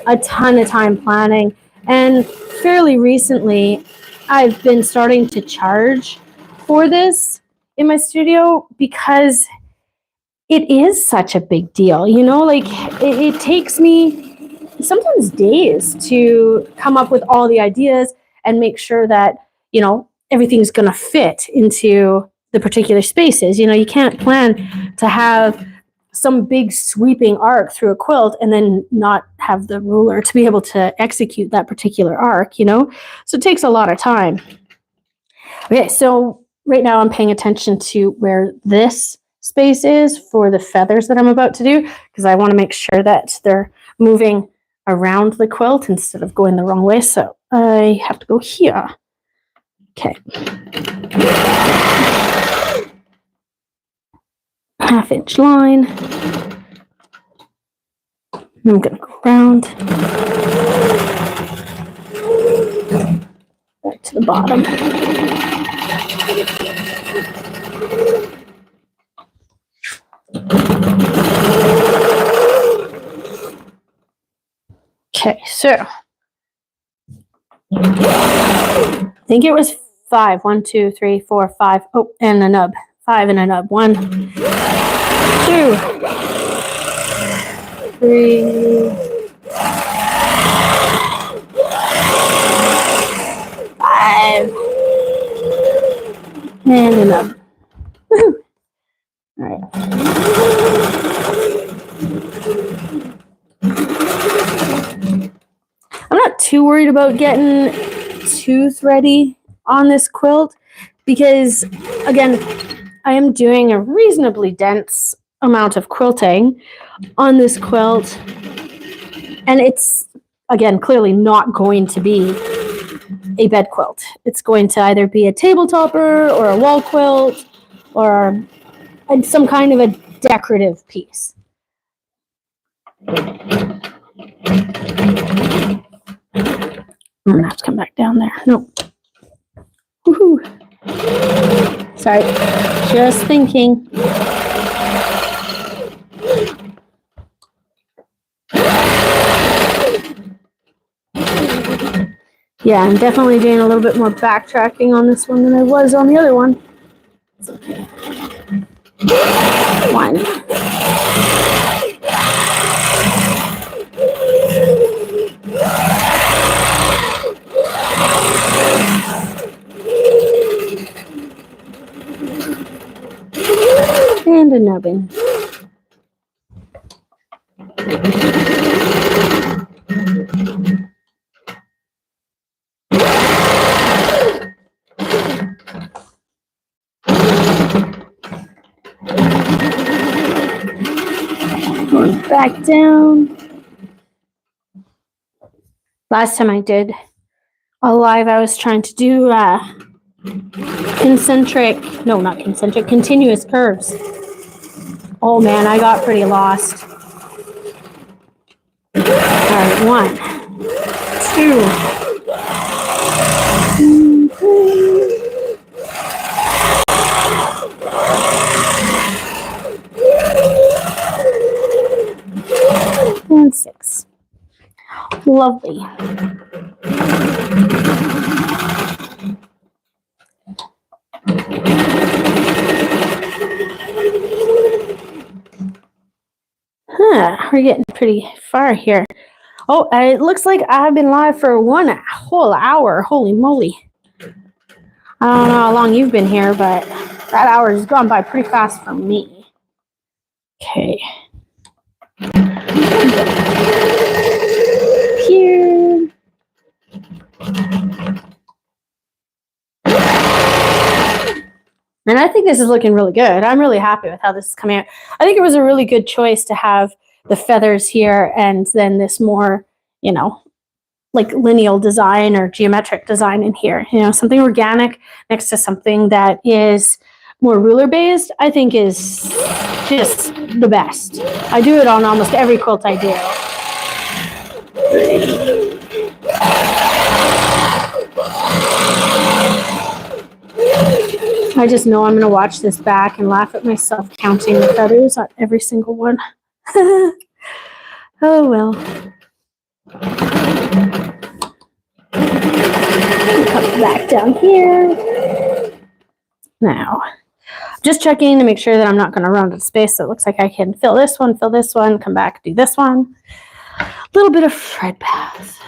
a ton of time planning, and fairly recently I've been starting to charge for this in my studio because it is such a big deal, you know, like it takes me sometimes days to come up with all the ideas and make sure that, you know, everything's going to fit into the particular spaces. You know, you can't plan to have some big sweeping arc through a quilt and then not have the ruler to be able to execute that particular arc, you know, so it takes a lot of time. Okay, so right now I'm paying attention to where this space is for the feathers that I'm about to do, because I want to make sure that they're moving around the quilt instead of going the wrong way. So I have to go here. Okay. Half-inch line. I'm going to go around back to the bottom. Okay, so I think it was 5. 1, 2, 3, 4, 5. Oh, and a nub. 5 and a nub. 1, 2, 3, 5, and a nub. Woohoo! All right. I'm not too worried about getting too thready on this quilt because, again, I am doing a reasonably dense amount of quilting on this quilt, and it's, again, clearly not going to be a bed quilt. It's going to either be a table topper or a wall quilt or some kind of a decorative piece. I'm gonna have to come back down there. No. Woohoo. Sorry. Just thinking. Yeah, I'm definitely doing a little bit more backtracking on this one than I was on the other one. It's okay. 1. And a nubbin. back down. Last time I did a live, I was trying to do continuous curves. Oh man, I got pretty lost. All right, 1, 2, 3, and 6. Lovely. We're getting pretty far here. Oh, it looks like I've been live for 1 whole hour. Holy moly. I don't know how long you've been here, but that hour has gone by pretty fast for me. Okay. Here. And I think this is looking really good. I'm really happy with how this is coming out. I think it was a really good choice to have the feathers here and then this more, you know, like lineal design or geometric design in here. You know, something organic next to something that is more ruler based, I think is just the best. I do it on almost every quilt I do. I just know I'm going to watch this back and laugh at myself counting the feathers on every single one. Oh well. Come back down here. Now, just checking to make sure that I'm not going to run out of space. So it looks like I can fill this one, come back, do this one. A little bit of thread path.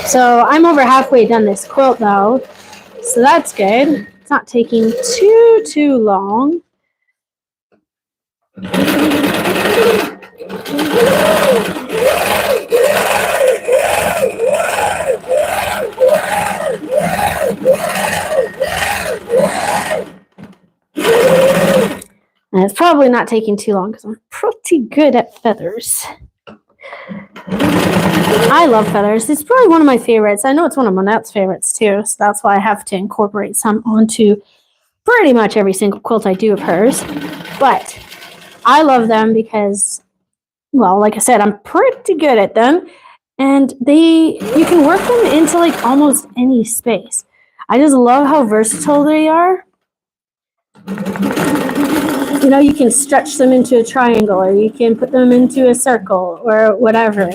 So I'm over halfway done this quilt though, so that's good. It's not taking too long. And it's probably not taking too long because I'm pretty good at feathers. I love feathers. It's probably one of my favorites. I know it's one of Monette's favorites too, so that's why I have to incorporate some onto pretty much every single quilt I do of hers. But I love them because, well, like I said, I'm pretty good at them, and you can work them into like almost any space. I just love how versatile they are. You know, you can stretch them into a triangle, or you can put them into a circle, or whatever.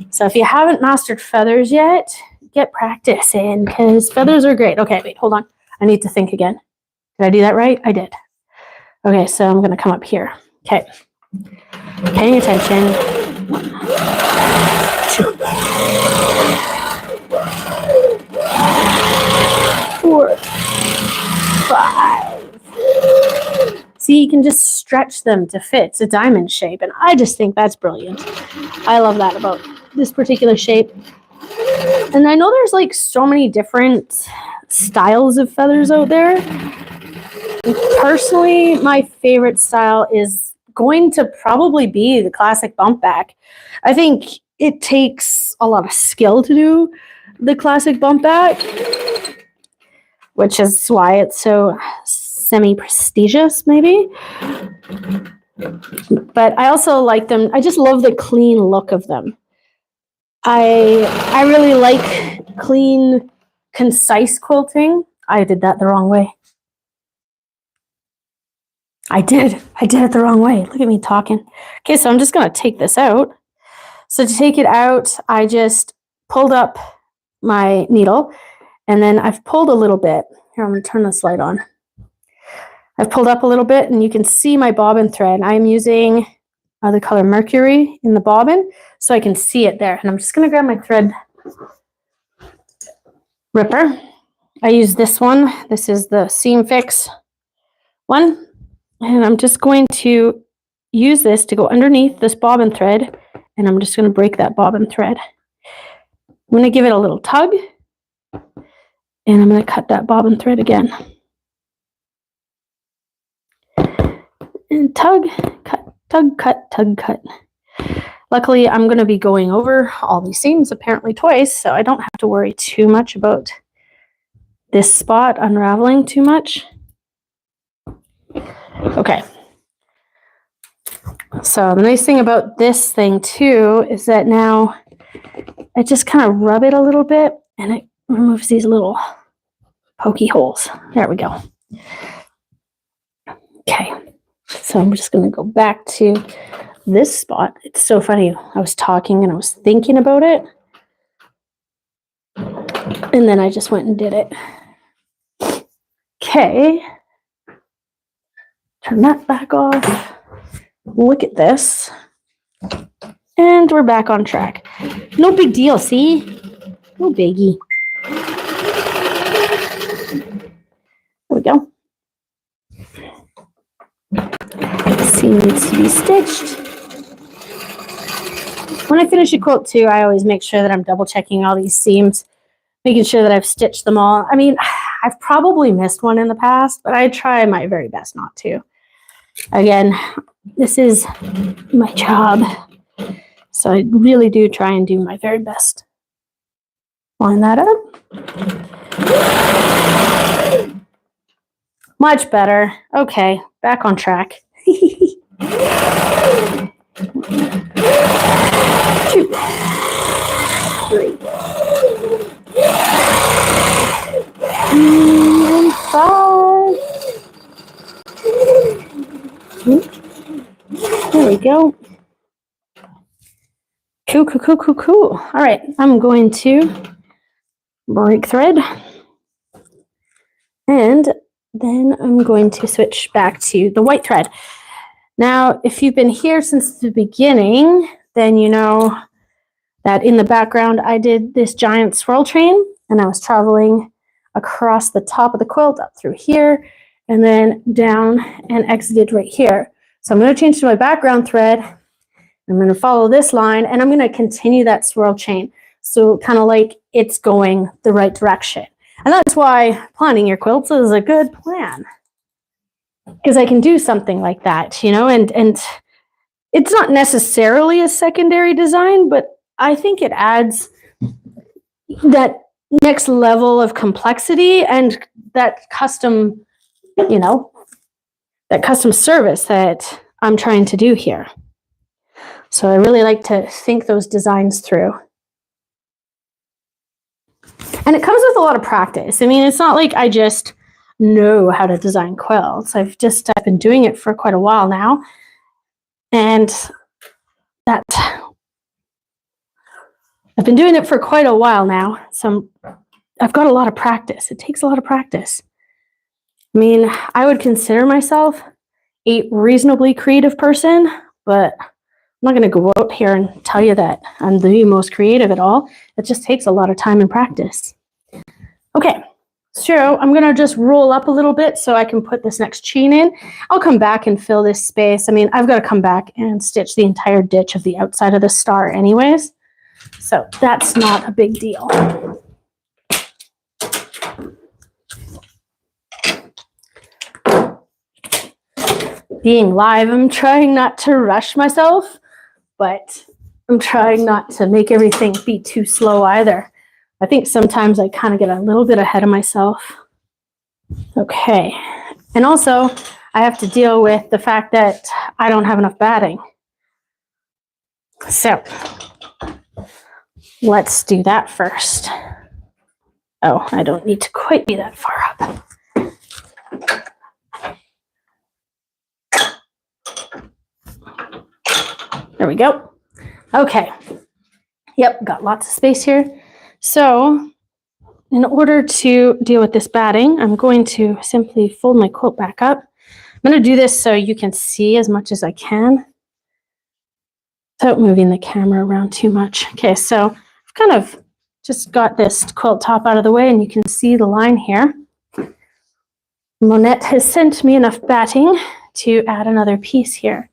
So if you haven't mastered feathers yet, get practice in, because feathers are great. Okay, wait, hold on. I need to think again. Did I do that right? I did. Okay, so I'm going to come up here. Okay. Paying attention. 1, 2, 4, 5. See, you can just stretch them to fit. It's a diamond shape, and I just think that's brilliant. I love that about this particular shape. And I know there's like so many different styles of feathers out there. Personally, my favorite style is going to probably be the classic bump back. I think it takes a lot of skill to do the classic bump back, which is why it's so semi-prestigious, maybe. But I also like them. I just love the clean look of them. I really like clean, concise quilting. I did that the wrong way. I did it the wrong way. Look at me talking. Okay, so I'm just going to take this out. So to take it out, I just pulled up my needle, and then I've pulled a little bit. Here, I'm going to turn this light on. I've pulled up a little bit, and you can see my bobbin thread. I'm using the color Mercury in the bobbin, so I can see it there. And I'm just going to grab my thread ripper. I use this one. This is the Seam Fix one. And I'm just going to use this to go underneath this bobbin thread, and I'm just going to break that bobbin thread. I'm going to give it a little tug, and I'm going to cut that bobbin thread again. and tug, cut, tug, cut, tug, cut. Luckily, I'm going to be going over all these seams apparently twice, so I don't have to worry too much about this spot unraveling too much. Okay. So the nice thing about this thing too is that now I just kind of rub it a little bit and it removes these little pokey holes. There we go. Okay. So I'm just going to go back to this spot. It's so funny. I was talking and I was thinking about it. And then I just went and did it. Okay. Turn that back off. Look at this. And we're back on track. No big deal, see? No biggie. There we go. Seam needs to be stitched. When I finish a quilt too, I always make sure that I'm double checking all these seams, making sure that I've stitched them all. I mean, I've probably missed one in the past, but I try my very best not to. Again, this is my job, so I really do try and do my very best. Line that up. Much better. Okay, back on track. 2, 3, and 5. There we go. Cool, cool, cool, cool, cool. All right, I'm going to break thread. And then I'm going to switch back to the white thread. Now, if you've been here since the beginning, then you know that in the background I did this giant swirl train and I was traveling across the top of the quilt up through here and then down and exited right here. So I'm going to change to my background thread. I'm going to follow this line and I'm going to continue that swirl chain. So kind of like it's going the right direction. And that's why planning your quilts is a good plan. Because I can do something like that, you know, and it's not necessarily a secondary design, but I think it adds that next level of complexity and that custom, you know, that custom service that I'm trying to do here. So I really like to think those designs through. And it comes with a lot of practice. I mean, it's not like I just know how to design quilts. I've been doing it for quite a while now. And I've been doing it for quite a while now. So I've got a lot of practice. It takes a lot of practice. I mean, I would consider myself a reasonably creative person, but I'm not going to go out here and tell you that I'm the most creative at all. It just takes a lot of time and practice. Okay, so I'm going to just roll up a little bit so I can put this next chain in. I'll come back and fill this space. I mean, I've got to come back and stitch the entire ditch of the outside of the star anyways. So that's not a big deal. Being live, I'm trying not to rush myself, but I'm trying not to make everything be too slow either. I think sometimes I kind of get a little bit ahead of myself. Okay. And also, I have to deal with the fact that I don't have enough batting. So, let's do that first. Oh, I don't need to quite be that far up. There we go. Okay. Yep, got lots of space here. So in order to deal with this batting, I'm going to simply fold my quilt back up. I'm going to do this so you can see as much as I can without moving the camera around too much. Okay, so I've kind of just got this quilt top out of the way and you can see the line here. Monette has sent me enough batting to add another piece here.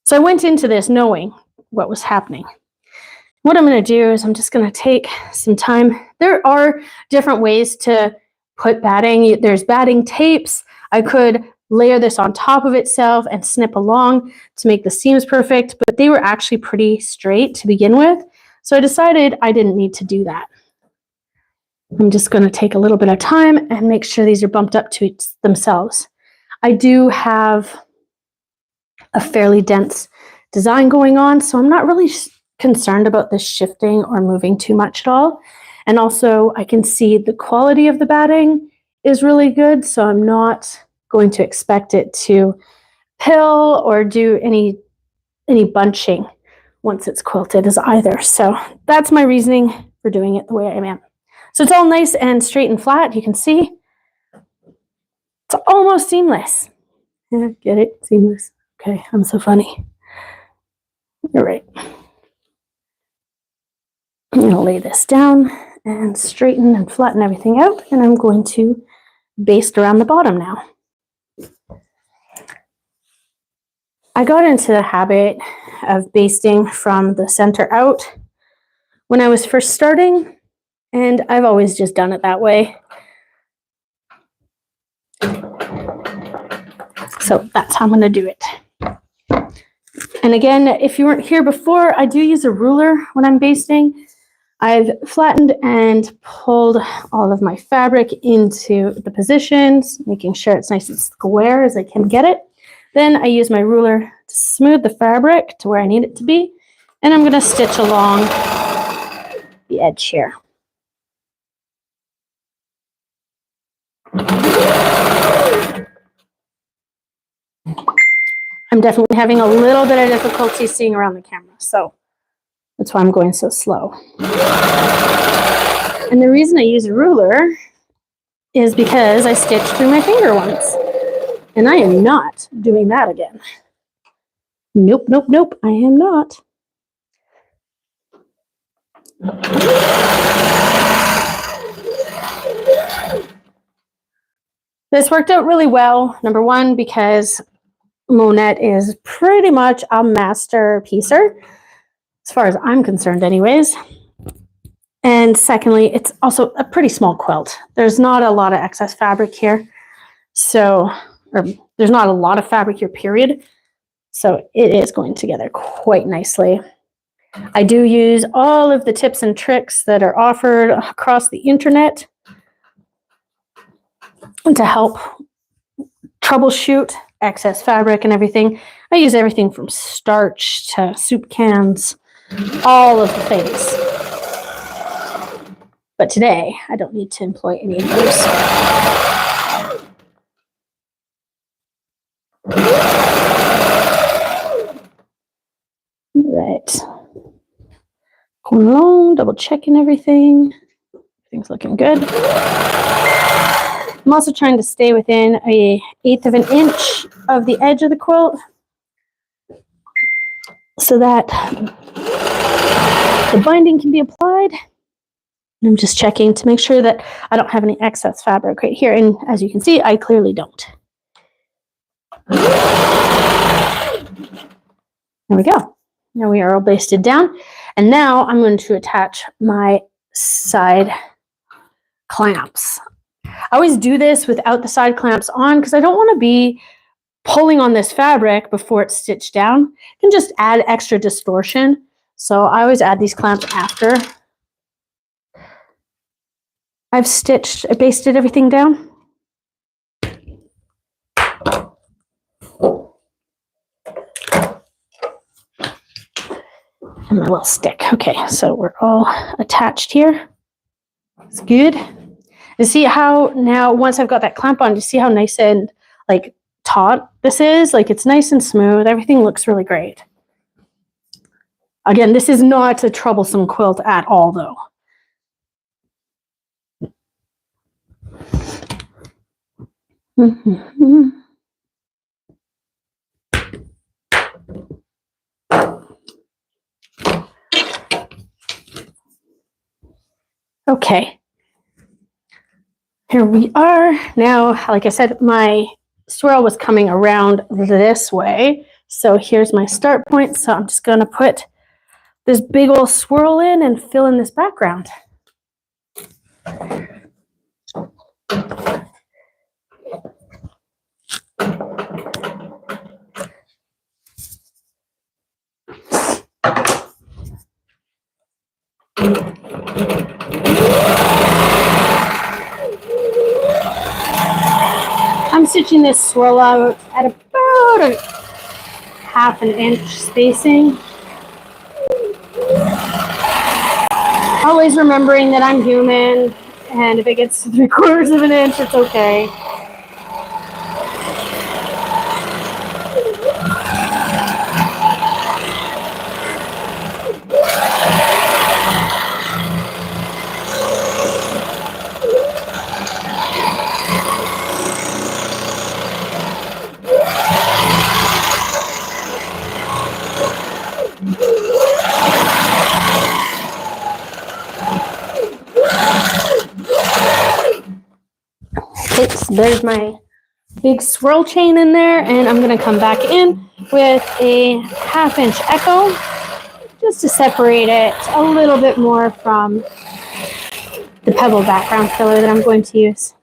So I went into this knowing what was happening. What I'm going to do is I'm just going to take some time. There are different ways to put batting. There's batting tapes. I could layer this on top of itself and snip along to make the seams perfect, but they were actually pretty straight to begin with. So I decided I didn't need to do that. I'm just going to take a little bit of time and make sure these are bumped up to themselves. I do have a fairly dense design going on, so I'm not really concerned about this shifting or moving too much at all. And also I can see the quality of the batting is really good, so I'm not going to expect it to pill or do any bunching once it's quilted as either. So that's my reasoning for doing it the way I am. So it's all nice and straight and flat. You can see it's almost seamless. Get it? Seamless. Okay, I'm so funny. All right. I'm going to lay this down and straighten and flatten everything out, and I'm going to baste around the bottom now. I got into the habit of basting from the center out when I was first starting, and I've always just done it that way. So that's how I'm going to do it. And again, if you weren't here before, I do use a ruler when I'm basting. I've flattened and pulled all of my fabric into the positions, making sure it's nice and square as I can get it. Then I use my ruler to smooth the fabric to where I need it to be, and I'm going to stitch along the edge here. I'm definitely having a little bit of difficulty seeing around the camera, so that's why I'm going so slow. And the reason I use a ruler is because I stitched through my finger once, and I am not doing that again. Nope, nope, nope, I am not. This worked out really well, number one, because Monette is pretty much a master piecer, as far as I'm concerned anyways. And secondly, it's also a pretty small quilt. There's not a lot of excess fabric here. So, or there's not a lot of fabric here, period. So it is going together quite nicely. I do use all of the tips and tricks that are offered across the internet to help troubleshoot excess fabric and everything. I use everything from starch to soup cans, all of the things. But today, I don't need to employ any of those. Right. Going along, double checking everything. Everything's looking good. I'm also trying to stay within 1/8 of an inch of the edge of the quilt so that the binding can be applied. And I'm just checking to make sure that I don't have any excess fabric right here. And as you can see, I clearly don't. There we go. Now we are all basted down. And now I'm going to attach my side clamps. I always do this without the side clamps on because I don't want to be pulling on this fabric before it's stitched down. It can just add extra distortion. So I always add these clamps after I've basted everything down. And my little stick. Okay, so we're all attached here. It's good. And see how now, once I've got that clamp on, you see how nice and like taut this is? Like it's nice and smooth. Everything looks really great. Again, this is not a troublesome quilt at all, though. Okay. Here we are. Now, like I said, my swirl was coming around this way. So here's my start point. So I'm just going to put this big old swirl in and fill in this background. cutting this swirl out at about a ½ inch spacing. Always remembering that I'm human, and if it gets to 3/4 of an inch, it's okay. So there's my big swirl chain in there, and I'm going to come back in with a ½ inch echo just to separate it a little bit more from the Pebble background filler that I'm going to use.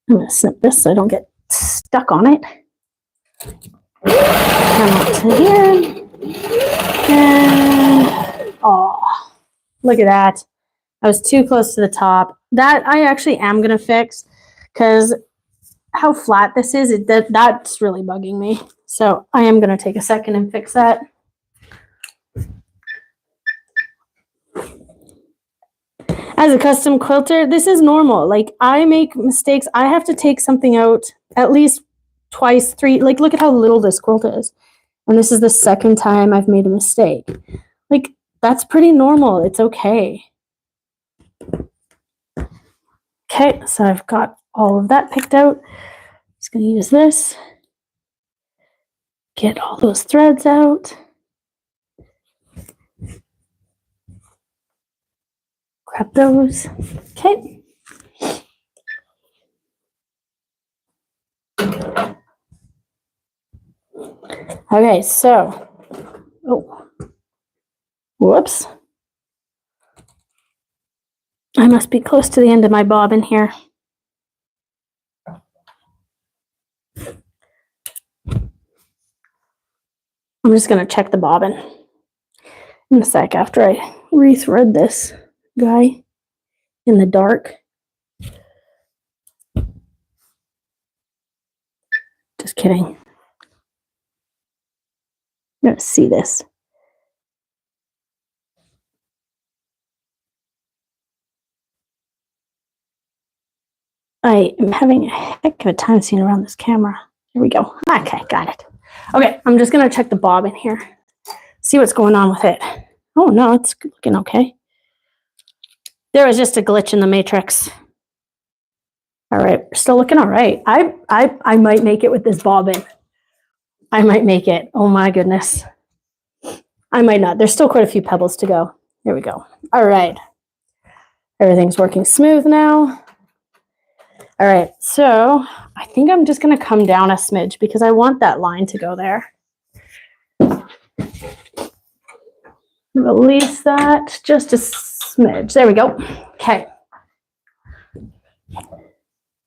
I'm going to snip this so I don't get stuck on it. Come up to here, and oh, look at that. I was too close to the top. That I actually am going to fix, because how flat this is, that's really bugging me. So I am going to take a second and fix that. As a custom quilter, this is normal. Like, I make mistakes. I have to take something out at least twice, three. Like, look at how little this quilt is. And this is the second time I've made a mistake. Like, that's pretty normal. It's okay. Okay, so I've got all of that picked out. Just going to use this. Get all those threads out. Grab those. Okay. Okay, so, oh, whoops. I must be close to the end of my bobbin here. I'm just going to check the bobbin in a sec after I rethread this guy in the dark. Just kidding. I'm going to see this. I am having a heck of a time seeing around this camera. Here we go. Okay, got it. Okay, I'm just going to check the bobbin here. See what's going on with it. Oh, no, it's looking okay. There was just a glitch in the matrix. All right, we're still looking all right. I might make it with this bobbin. I might make it. Oh, my goodness. I might not. There's still quite a few pebbles to go. Here we go. All right. Everything's working smooth now. All right, so I think I'm just going to come down a smidge because I want that line to go there. Release that just a smidge. There we go. Okay.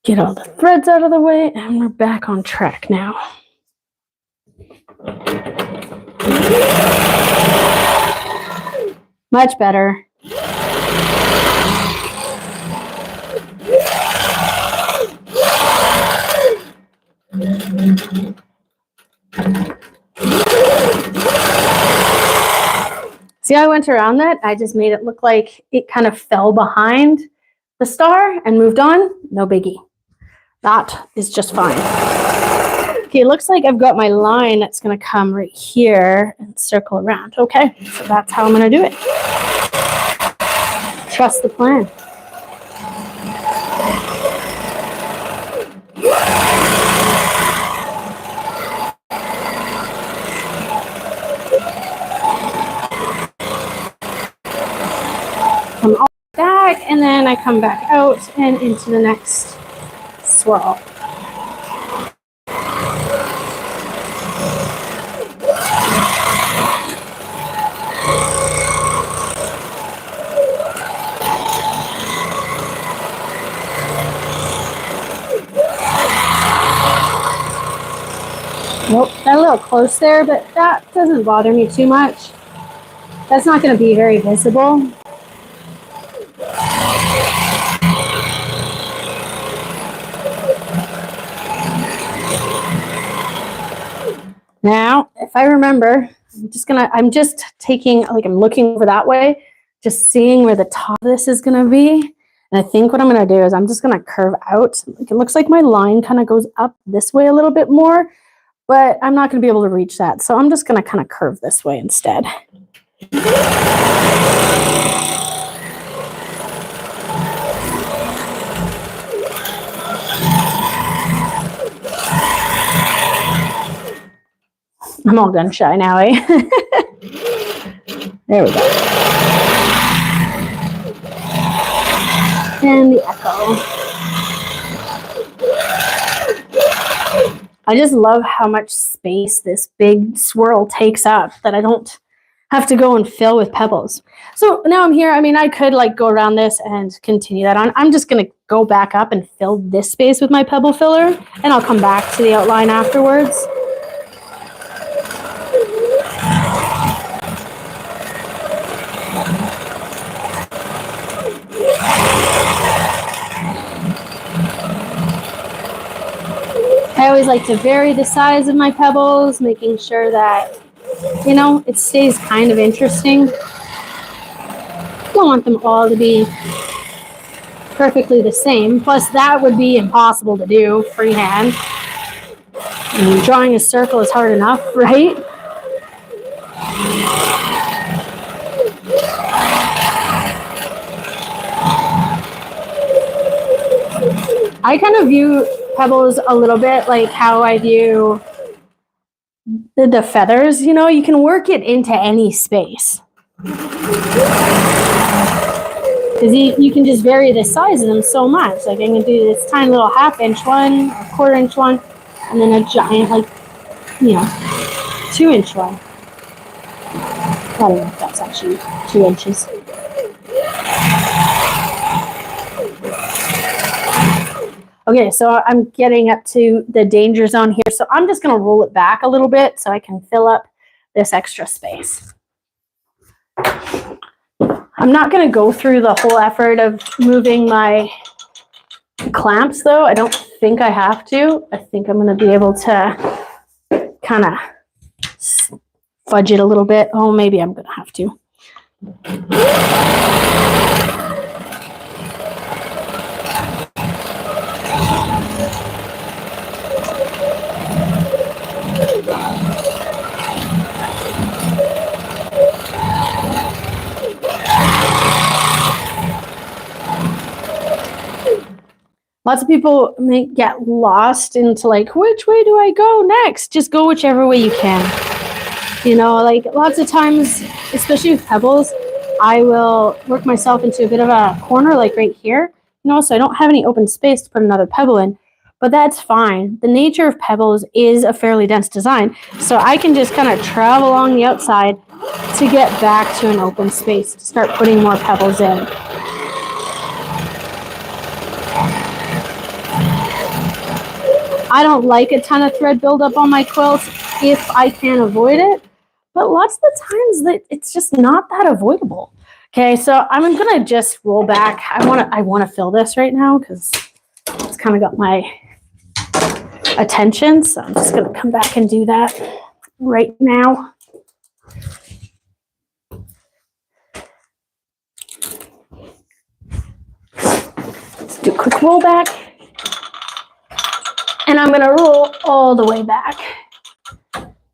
Get all the threads out of the way, and we're back on track now. Much better. See how I went around that? I just made it look like it kind of fell behind the star and moved on. No biggie. That is just fine. Okay, it looks like I've got my line that's going to come right here and circle around. Okay, so that's how I'm going to do it. Trust the plan. Come all back, and then I come back out and into the next swirl. Nope, got a little close there, but that doesn't bother me too much. That's not going to be very visible. Now, if I remember, I'm just taking, like, I'm looking over that way, just seeing where the top of this is gonna be. And I think what I'm gonna do is I'm just gonna curve out. Like, it looks like my line kind of goes up this way a little bit more, but I'm not gonna be able to reach that. So I'm just gonna kind of curve this way instead. I'm all gun shy now, eh? There we go. And the echo. I just love how much space this big swirl takes up that I don't have to go and fill with pebbles. So now I'm here. I mean, I could like go around this and continue that on. I'm just going to go back up and fill this space with my pebble filler, and I'll come back to the outline afterwards. I always like to vary the size of my pebbles, making sure that, you know, it stays kind of interesting. Don't want them all to be perfectly the same. Plus, that would be impossible to do freehand. I mean, drawing a circle is hard enough, right? I kind of view pebbles a little bit like how I view the feathers. You know, you can work it into any space. Because you can just vary the size of them so much. Like, I can do this tiny little 1/2 inch one, a 1/4 inch one, and then a giant, like, you know, 2 inch one. I don't know if that's actually 2 inches. Okay, so I'm getting up to the danger zone here. So I'm just going to roll it back a little bit so I can fill up this extra space. I'm not going to go through the whole effort of moving my clamps, though. I don't think I have to. I think I'm going to be able to kind of fudge it a little bit. Oh, maybe I'm going to have to. Lots of people may get lost into like, which way do I go next? Just go whichever way you can. You know, like lots of times, especially with pebbles, I will work myself into a bit of a corner, like right here, you know, so I don't have any open space to put another pebble in, but that's fine. The nature of pebbles is a fairly dense design, so I can just kind of travel along the outside to get back to an open space to start putting more pebbles in. I don't like a ton of thread buildup on my quilts if I can avoid it, but lots of the times that it's just not that avoidable. Okay, so I'm gonna just roll back. I wanna fill this right now because it's kind of got my attention. So I'm just gonna come back and do that right now. Let's do a quick roll back. And I'm going to roll all the way back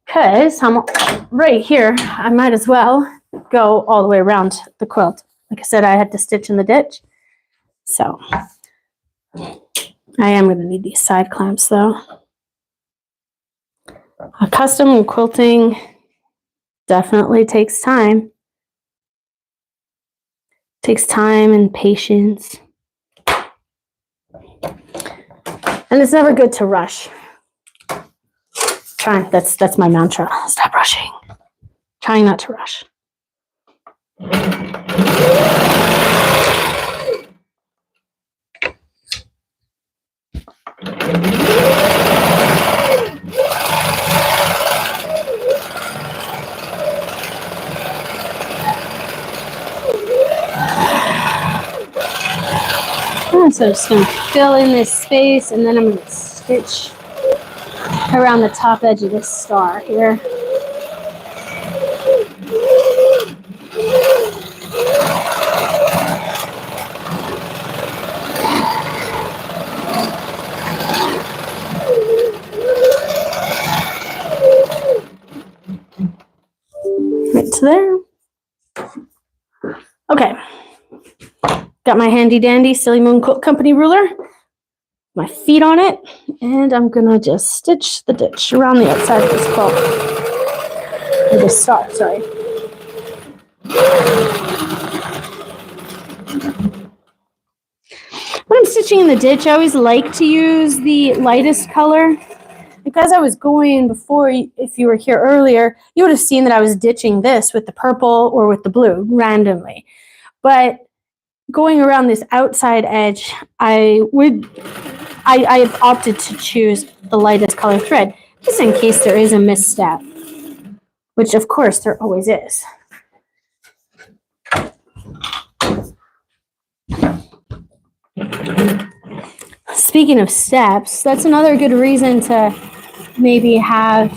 because I'm right here. I might as well go all the way around the quilt. Like I said, I had to stitch in the ditch. So I am going to need these side clamps though. A custom quilting definitely takes time. Takes time and patience. And it's never good to rush. That's my mantra. Stop rushing. Trying not to rush. So I'm just going to fill in this space, and then I'm going to stitch around the top edge of this star here. Right to there. Okay. Got my handy dandy Silly Moon Quilt Company ruler, my feet on it, and I'm gonna just stitch the ditch around the outside of this quilt. Or this star, sorry. When I'm stitching in the ditch, I always like to use the lightest color. Because I was going before, if you were here earlier, you would have seen that I was ditching this with the purple or with the blue randomly. But going around this outside edge, I have opted to choose the lightest color thread, just in case there is a misstep, which of course there always is. Speaking of steps, that's another good reason to maybe have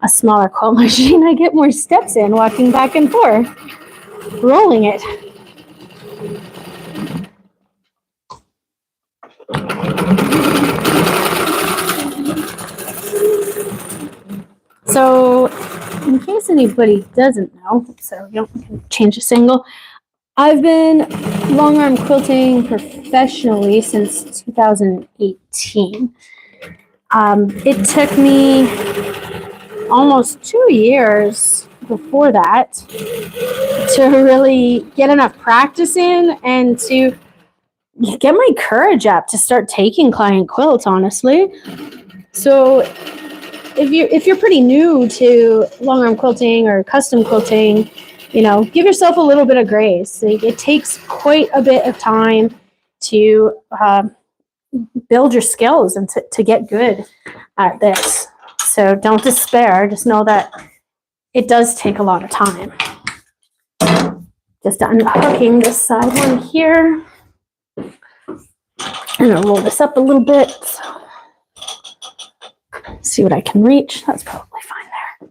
a smaller quilt machine. I get more steps in walking back and forth, rolling it. So, in case anybody doesn't know, so you don't change a single, I've been long arm quilting professionally since 2018. It took me almost 2 years before that to really get enough practice in and to get my courage up to start taking client quilts, honestly. So if you're pretty new to long arm quilting or custom quilting, you know, give yourself a little bit of grace. It takes quite a bit of time to build your skills and to get good at this. So don't despair. Just know that it does take a lot of time. Just unhooking this side one here. And I'll roll this up a little bit. So, see what I can reach. That's probably fine there.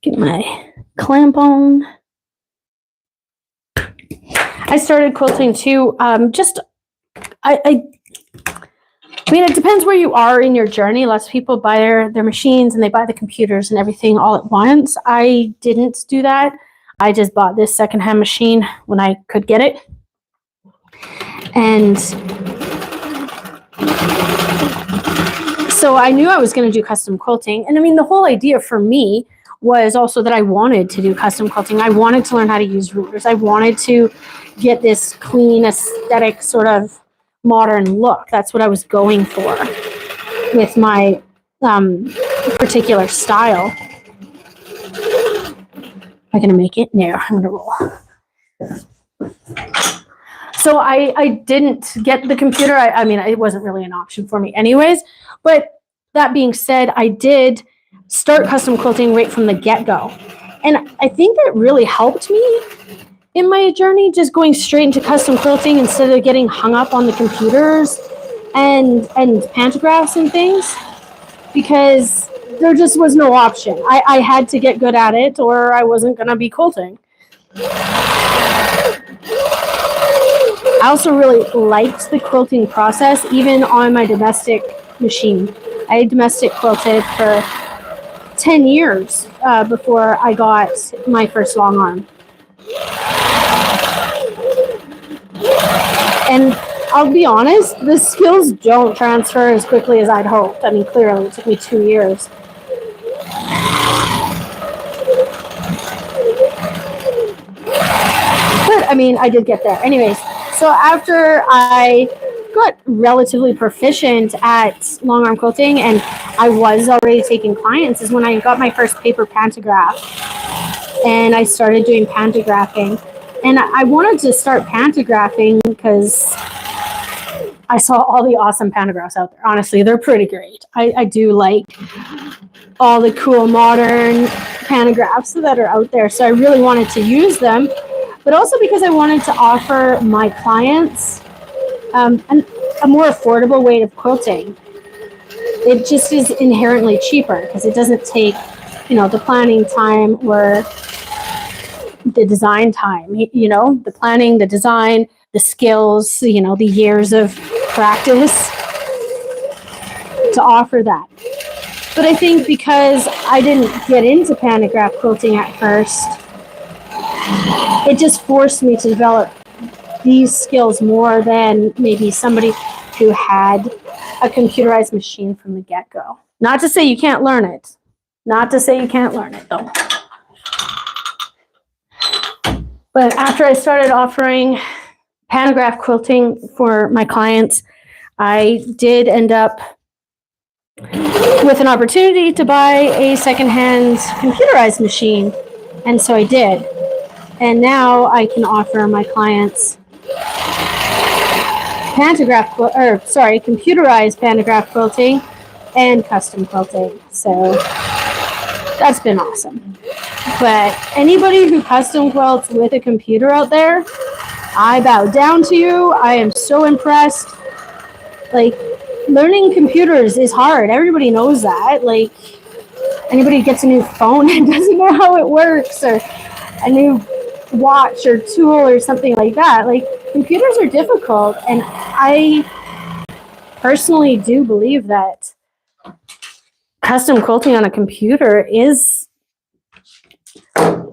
Get my clamp on. I started quilting too. I mean, it depends where you are in your journey. Lots of people buy their machines and they buy the computers and everything all at once. I didn't do that. I just bought this secondhand machine when I could get it. And so I knew I was going to do custom quilting. And I mean, the whole idea for me was also that I wanted to do custom quilting. I wanted to learn how to use rulers. I wanted to get this clean, aesthetic, sort of modern look. That's what I was going for with my particular style. Am I going to make it? No, I'm going to roll. So I didn't get the computer. I mean, it wasn't really an option for me anyways. But that being said, I did start custom quilting right from the get-go. And I think that really helped me in my journey, just going straight into custom quilting instead of getting hung up on the computers and pantographs and things, because there just was no option. I had to get good at it or I wasn't going to be quilting. I also really liked the quilting process, even on my domestic machine. I domestic quilted for 10 years before I got my first long arm. And I'll be honest, the skills don't transfer as quickly as I'd hoped. I mean, clearly it took me 2 years. But I mean, I did get there. Anyways, so after I got relatively proficient at long arm quilting and I was already taking clients is when I got my first paper pantograph and I started doing pantographing. And I wanted to start pantographing because I saw all the awesome pantographs out there. Honestly, they're pretty great. I do like all the cool modern pantographs that are out there. So I really wanted to use them. but also because I wanted to offer my clients a more affordable way of quilting. It just is inherently cheaper because it doesn't take, you know, the planning time or the design time, you know, the planning, the design, the skills, you know, the years of practice to offer that. But I think because I didn't get into pantograph quilting at first, it just forced me to develop these skills more than maybe somebody who had a computerized machine from the get-go. Not to say you can't learn it. Not to say you can't learn it, though. But after I started offering pantograph quilting for my clients, I did end up with an opportunity to buy a secondhand computerized machine. And so I did. And now I can offer my clients computerized pantograph quilting and custom quilting. So that's been awesome. But anybody who custom quilts with a computer out there, I bow down to you. I am so impressed. Like, learning computers is hard. Everybody knows that. Like, anybody who gets a new phone and doesn't know how it works, or a new watch or tool or something like that. Like, computers are difficult, and I personally do believe that custom quilting on a computer is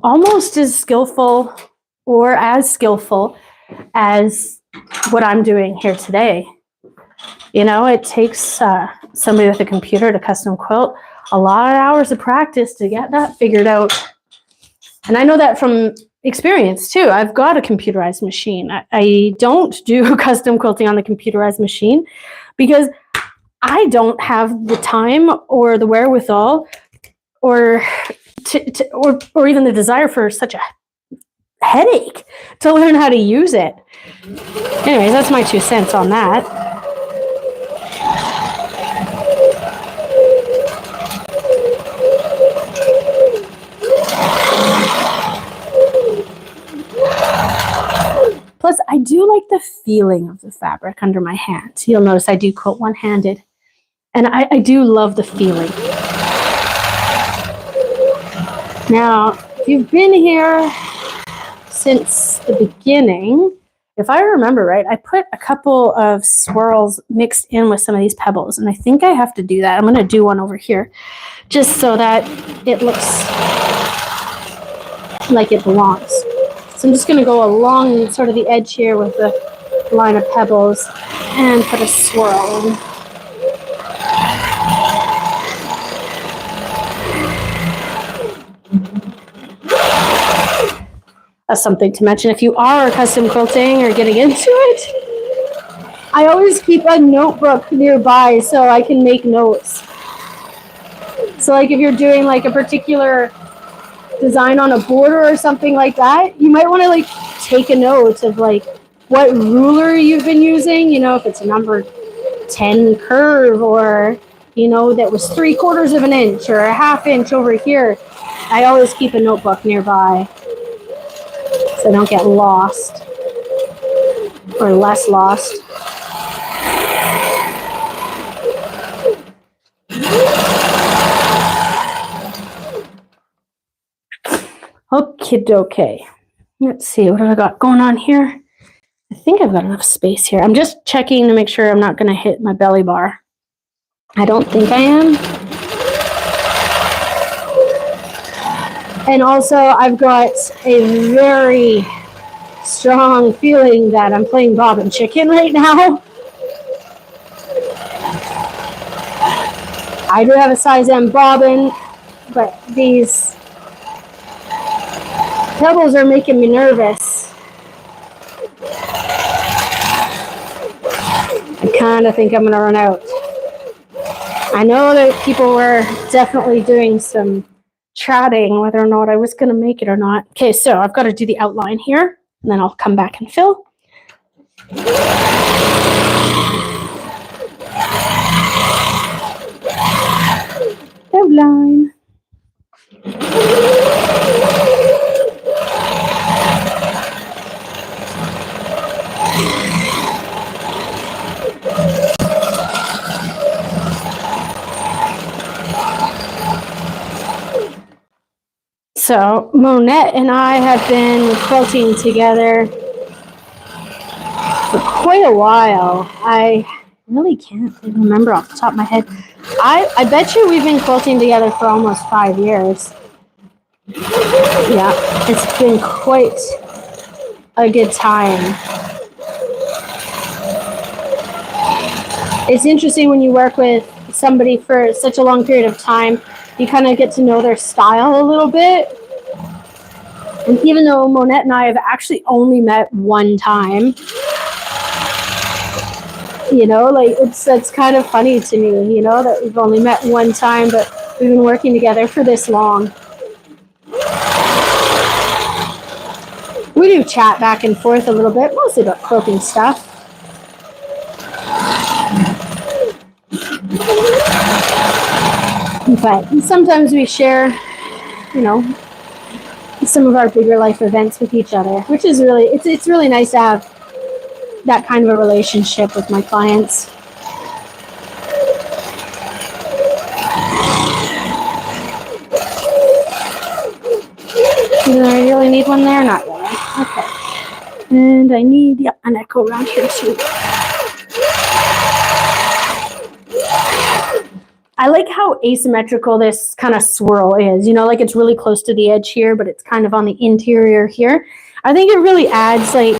almost as skillful or as skillful as what I'm doing here today. You know, it takes somebody with a computer to custom quilt a lot of hours of practice to get that figured out. And I know that from experience too. I've got a computerized machine. I don't do custom quilting on the computerized machine because I don't have the time or the wherewithal or even the desire for such a headache to learn how to use it. Anyways, that's my 2 cents on that. Plus, I do like the feeling of the fabric under my hands. You'll notice I do quilt one-handed, and I do love the feeling. Now, if you've been here since the beginning, if I remember right, I put a couple of swirls mixed in with some of these pebbles, and I think I have to do that. I'm going to do one over here just so that it looks like it belongs. So I'm just going to go along sort of the edge here with the line of pebbles and put a swirl in. That's something to mention if you are custom quilting or getting into it. I always keep a notebook nearby so I can make notes. So like if you're doing like a particular design on a border or something like that, you might want to like take a note of like what ruler you've been using, you know, if it's a number 10 curve, or you know, that was 3/4 of an inch or a 1/2 inch over here. I always keep a notebook nearby so I don't get lost or less lost. Okie dokie. Let's see, what have I got going on here? I think I've got enough space here. I'm just checking to make sure I'm not going to hit my belly bar. I don't think I am. And also, I've got a very strong feeling that I'm playing Bobbin chicken right now. I do have a size M bobbin, but these pebbles are making me nervous. I kind of think I'm going to run out. I know that people were definitely doing some chatting whether or not I was going to make it or not. Okay, so I've got to do the outline here, and then I'll come back and fill. Outline. So Monette and I have been quilting together for quite a while. I really can't remember off the top of my head. I bet you we've been quilting together for almost 5 years. Yeah, it's been quite a good time. It's interesting when you work with somebody for such a long period of time, you kind of get to know their style a little bit. And even though Monette and I have actually only met one time, you know, like it's kind of funny to me, you know, that we've only met one time, but we've been working together for this long. We do chat back and forth a little bit, mostly about quilting stuff. But sometimes we share, you know, some of our bigger life events with each other, which is really, it's really nice to have that kind of a relationship with my clients. Do I really need one there? Not really. Okay. And I need, yeah, an echo around here too. I like how asymmetrical this kind of swirl is. You know, like it's really close to the edge here, but it's kind of on the interior here. I think it really adds like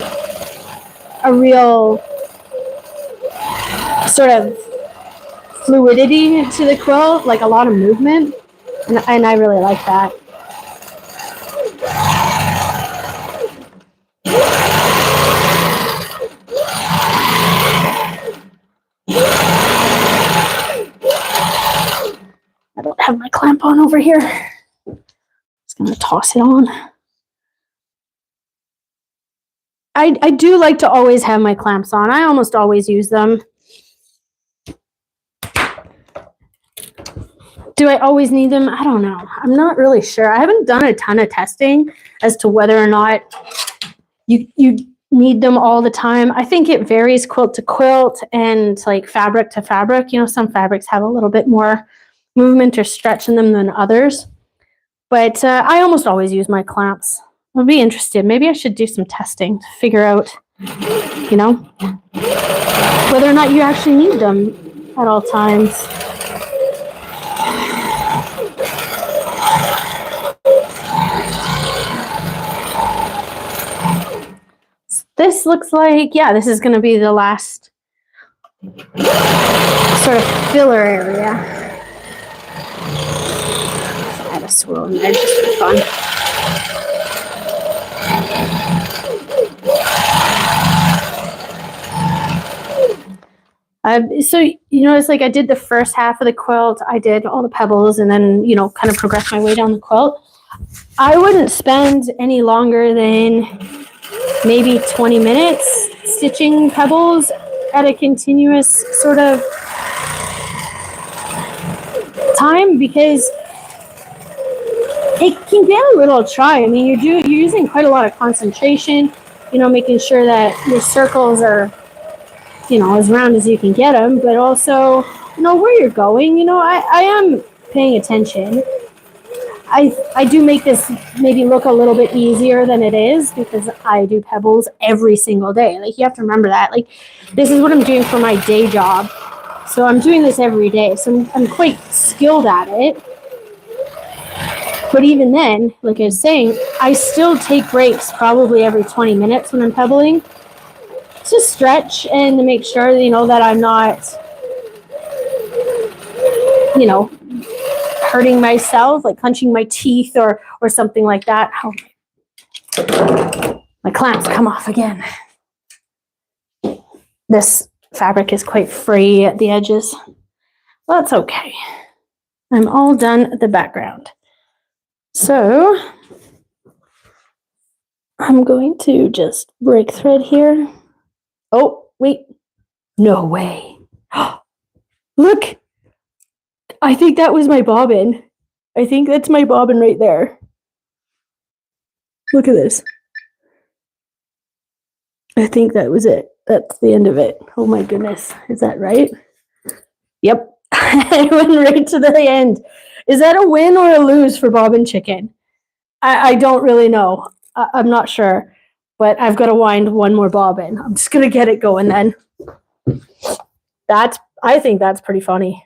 a real sort of fluidity to the quilt, like a lot of movement. And I really like that. I don't have my clamp on over here. Just gonna toss it on. I do like to always have my clamps on. I almost always use them. Do I always need them? I don't know. I'm not really sure. I haven't done a ton of testing as to whether or not you need them all the time. I think it varies quilt to quilt and like fabric to fabric. You know, some fabrics have a little bit more movement or stretch in them than others. But I almost always use my clamps. I'd be interested. Maybe I should do some testing to figure out, you know, whether or not you actually need them at all times. So this looks like, yeah, this is going to be the last sort of filler area. Add a swirl in there just for fun. So, you know, it's like I did the first half of the quilt, I did all the pebbles, and then, you know, kind of progressed my way down the quilt. I wouldn't spend any longer than maybe 20 minutes stitching pebbles at a continuous sort of time, because it can get a little dry. I mean, you're using quite a lot of concentration, you know, making sure that your circles are, you know, as round as you can get them, but also, you know, where you're going. You know, I am paying attention. I do make this maybe look a little bit easier than it is because I do pebbles every single day. Like, you have to remember that. Like, this is what I'm doing for my day job. So I'm doing this every day. So I'm quite skilled at it. But even then, like I was saying, I still take breaks probably every 20 minutes when I'm pebbling to stretch and to make sure, you know, that I'm not, you know, hurting myself, like clenching my teeth or something like that. Oh, my clamps come off again. This fabric is quite free at the edges. Well, that's okay. I'm all done at the background. So I'm going to just break thread here. Oh, wait. No way. Look. I think that was my bobbin. I think that's my bobbin right there. Look at this. I think that was it. That's the end of it. Oh my goodness. Is that right? Yep. I went right to the end. Is that a win or a lose for Bobbin Chicken? I don't really know. I'm not sure, but I've got to wind one more bobbin. I'm just going to get it going then. I think that's pretty funny.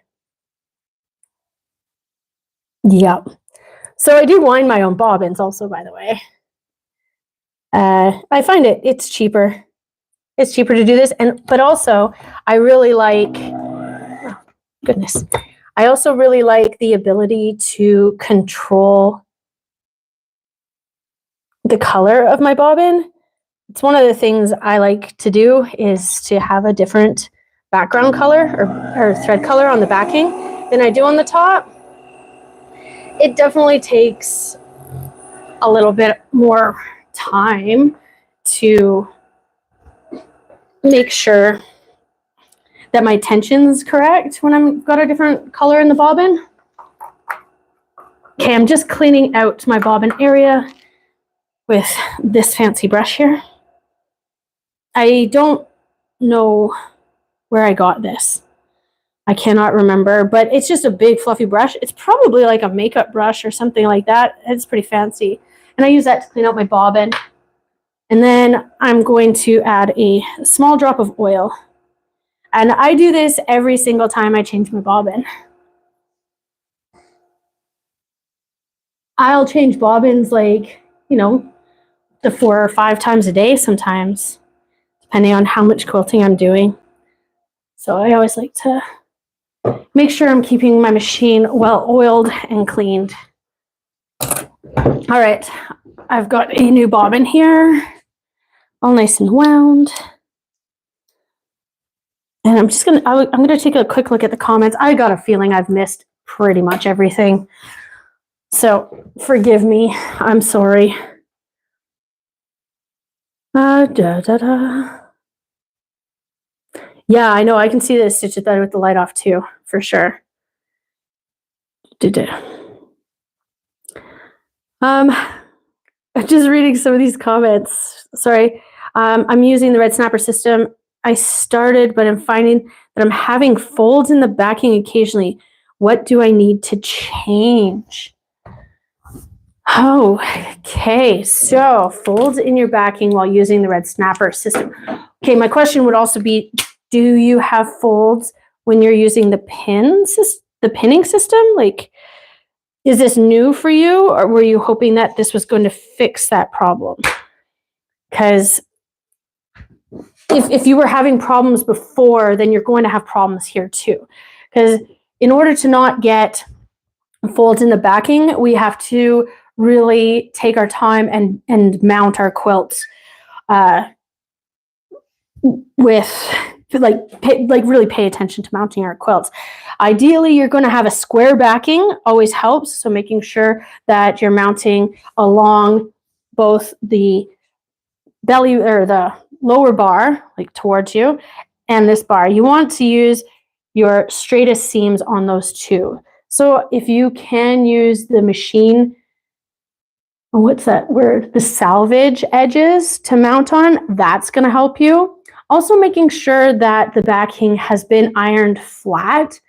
Yeah. So I do wind my own bobbins also, by the way. I find it's cheaper. It's cheaper to do this, but also I really like, oh, goodness, I also really like the ability to control the color of my bobbin. It's one of the things I like to do is to have a different background color or thread color on the backing than I do on the top. It definitely takes a little bit more time to make sure that my tension's correct when I've got a different color in the bobbin. Okay, I'm just cleaning out my bobbin area with this fancy brush here. I don't know where I got this. I cannot remember, but it's just a big fluffy brush. It's probably like a makeup brush or something like that. It's pretty fancy. And I use that to clean out my bobbin. And then I'm going to add a small drop of oil. And I do this every single time I change my bobbin. I'll change bobbins like, you know, the 4 or 5 times a day sometimes, depending on how much quilting I'm doing. So I always like to make sure I'm keeping my machine well oiled and cleaned. All right, I've got a new bobbin here, all nice and wound. And I'm gonna take a quick look at the comments. I got a feeling I've missed pretty much everything. So forgive me, I'm sorry. Yeah, I know, I can see this stitch it better with the light off too, for sure. I'm just reading some of these comments. Sorry, I'm using the red snapper system. I started, but I'm finding that I'm having folds in the backing occasionally. What do I need to change? Oh, okay, so folds in your backing while using the red snapper system. Okay, my question would also be, do you have folds when you're using the pinning system? Like, is this new for you, or were you hoping that this was going to fix that problem? Because if you were having problems before, then you're going to have problems here too. Because in order to not get folds in the backing, we have to really take our time and mount our quilts with really pay attention to mounting our quilts. Ideally, you're going to have a square backing, always helps. So making sure that you're mounting along both the belly or the lower bar, like towards you, and this bar. You want to use your straightest seams on those two. So if you can use the machine, what's that word? The salvage edges to mount on, that's going to help you. Also making sure that the backing has been ironed flat.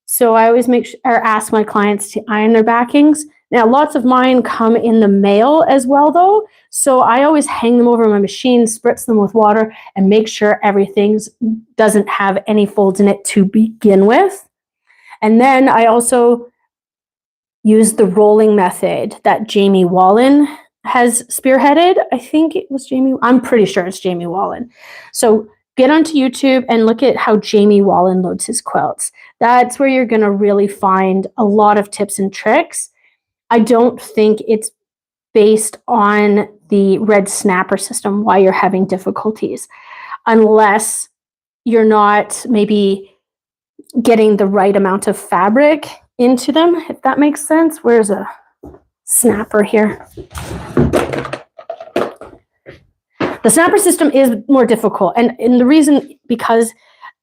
So I always ask my clients to iron their backings. Now, lots of mine come in the mail as well, though. So I always hang them over my machine, spritz them with water, and make sure everything doesn't have any folds in it to begin with. And then I also use the rolling method that Jamie Wallen has spearheaded. I think it was Jamie. I'm pretty sure it's Jamie Wallen. So get onto YouTube and look at how Jamie Wallen loads his quilts. That's where you're going to really find a lot of tips and tricks. I don't think it's based on the red snapper system why you're having difficulties, unless you're not maybe getting the right amount of fabric into them, if that makes sense. Where's a snapper here? The snapper system is more difficult, and the reason, because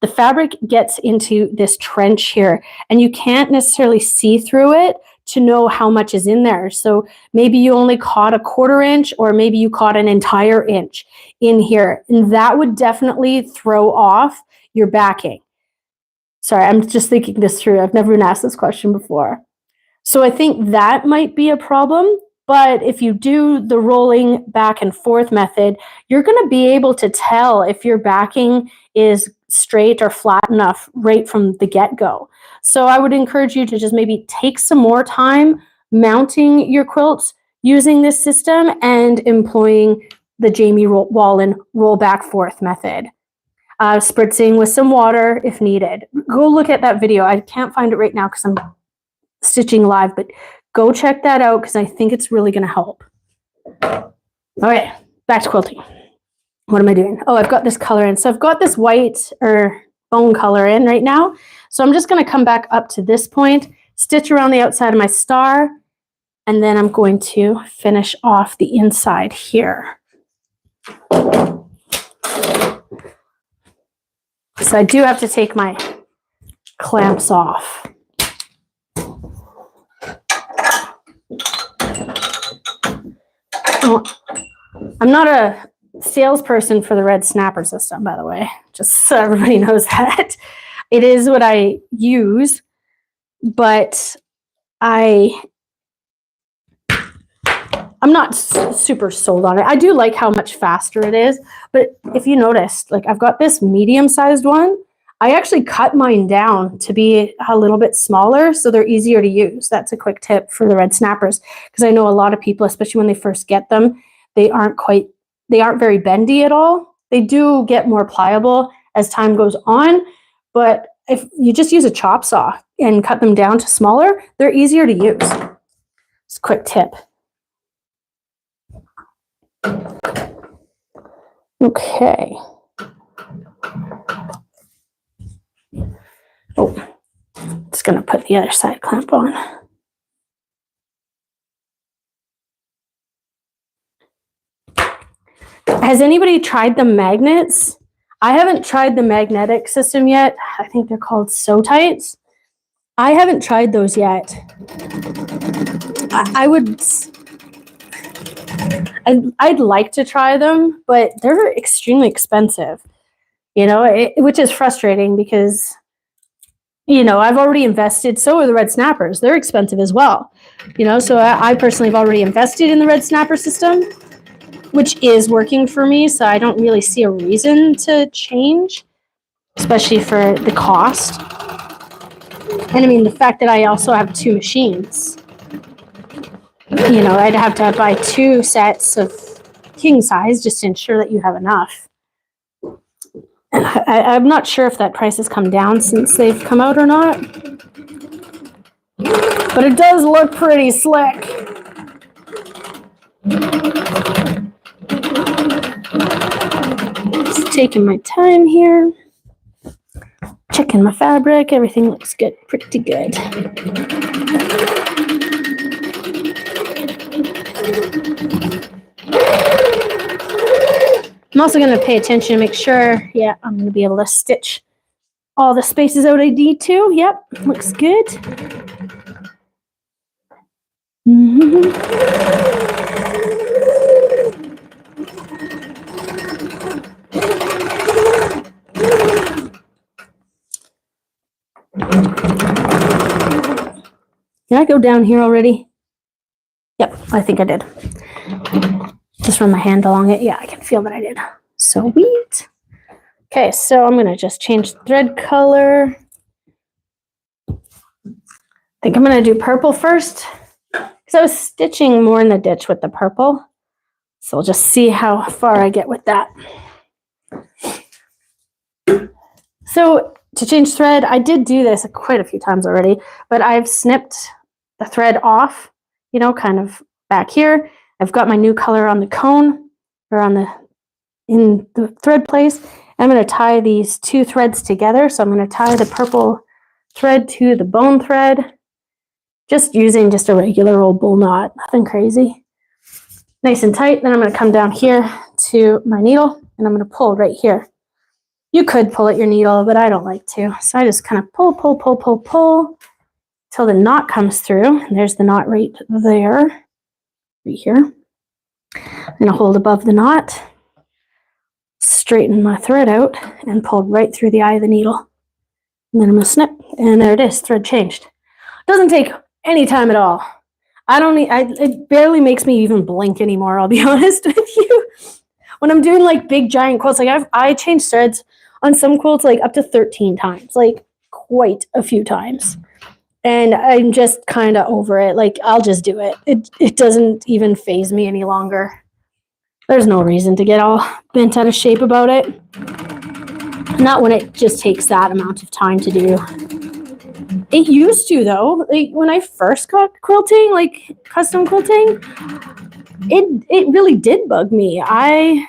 the fabric gets into this trench here and you can't necessarily see through it to know how much is in there. So maybe you only caught a 1/4 inch, or maybe you caught an entire inch in here, and that would definitely throw off your backing. Sorry, I'm just thinking this through. I've never been asked this question before. So I think that might be a problem, But if you do the rolling back and forth method, you're going to be able to tell if your backing is straight or flat enough right from the get-go. So I would encourage you to just maybe take some more time mounting your quilts using this system and employing the Jamie Wallen roll back forth method. Spritzing with some water if needed. Go look at that video. I can't find it right now because I'm stitching live, but go check that out because I think it's really going to help. All right, back to quilting. What am I doing? Oh, I've got this color in. So I've got this white or bone color in right now. So I'm just going to come back up to this point, stitch around the outside of my star, and then I'm going to finish off the inside here. So I do have to take my clamps off. Oh, I'm not a salesperson for the red snapper system, by the way, just so everybody knows that. It is what I use, but I'm not super sold on it. I do like how much faster it is, but if you noticed, like I've got this medium-sized one. I actually cut mine down to be a little bit smaller so they're easier to use. That's a quick tip for the red snappers, because I know a lot of people, especially when they first get them, they aren't very bendy at all. They do get more pliable as time goes on, but if you just use a chop saw and cut them down to smaller, they're easier to use. It's a quick tip. Okay. Oh, just going to put the other side clamp on. Has anybody tried the magnets? I haven't tried the magnetic system yet. I think they're called Sew Tights. I haven't tried those yet. I'd like to try them, but they're extremely expensive, you know, which is frustrating because, you know, I've already invested. So are the red snappers. They're expensive as well, you know, so I personally have already invested in the red snapper system, which is working for me. So I don't really see a reason to change, especially for the cost. And I mean, the fact that I also have 2 machines, you know, I'd have to buy 2 sets of king size just to ensure that you have enough. And I'm not sure if that price has come down since they've come out or not, but it does look pretty slick. Just taking my time here, checking my fabric. Everything looks good, pretty good. I'm also going to pay attention to make sure, yeah, I'm going to be able to stitch all the spaces out I need to. Yep, looks good. Did I go down here already? Yep, I think I did. Just run my hand along it. Yeah, I can feel that I did. Sweet. Okay, so I'm going to just change the thread color. I think I'm going to do purple first because I was stitching more in the ditch with the purple. So we'll just see how far I get with that. So to change thread, I did do this quite a few times already, but I've snipped the thread off, you know, kind of back here. I've got my new color on the cone or in the thread place. I'm going to tie these 2 threads together. So I'm going to tie the purple thread to the bone thread, just using just a regular old bull knot, nothing crazy. Nice and tight. Then I'm going to come down here to my needle and I'm going to pull right here. You could pull at your needle, but I don't like to. So I just kind of pull till the knot comes through. And there's the knot right there, right here. I'm going to hold above the knot, straighten my thread out, and pull right through the eye of the needle. And then I'm going to snip, and there it is, thread changed. Doesn't take any time at all. It barely makes me even blink anymore, I'll be honest with you. When I'm doing like big giant quilts, like I changed threads on some quilts like up to 13 times, like quite a few times. And I'm just kind of over it. Like, I'll just do it. It doesn't even faze me any longer. There's no reason to get all bent out of shape about it. Not when it just takes that amount of time to do. It used to, though. Like, when I first got quilting, like custom quilting, it really did bug me. I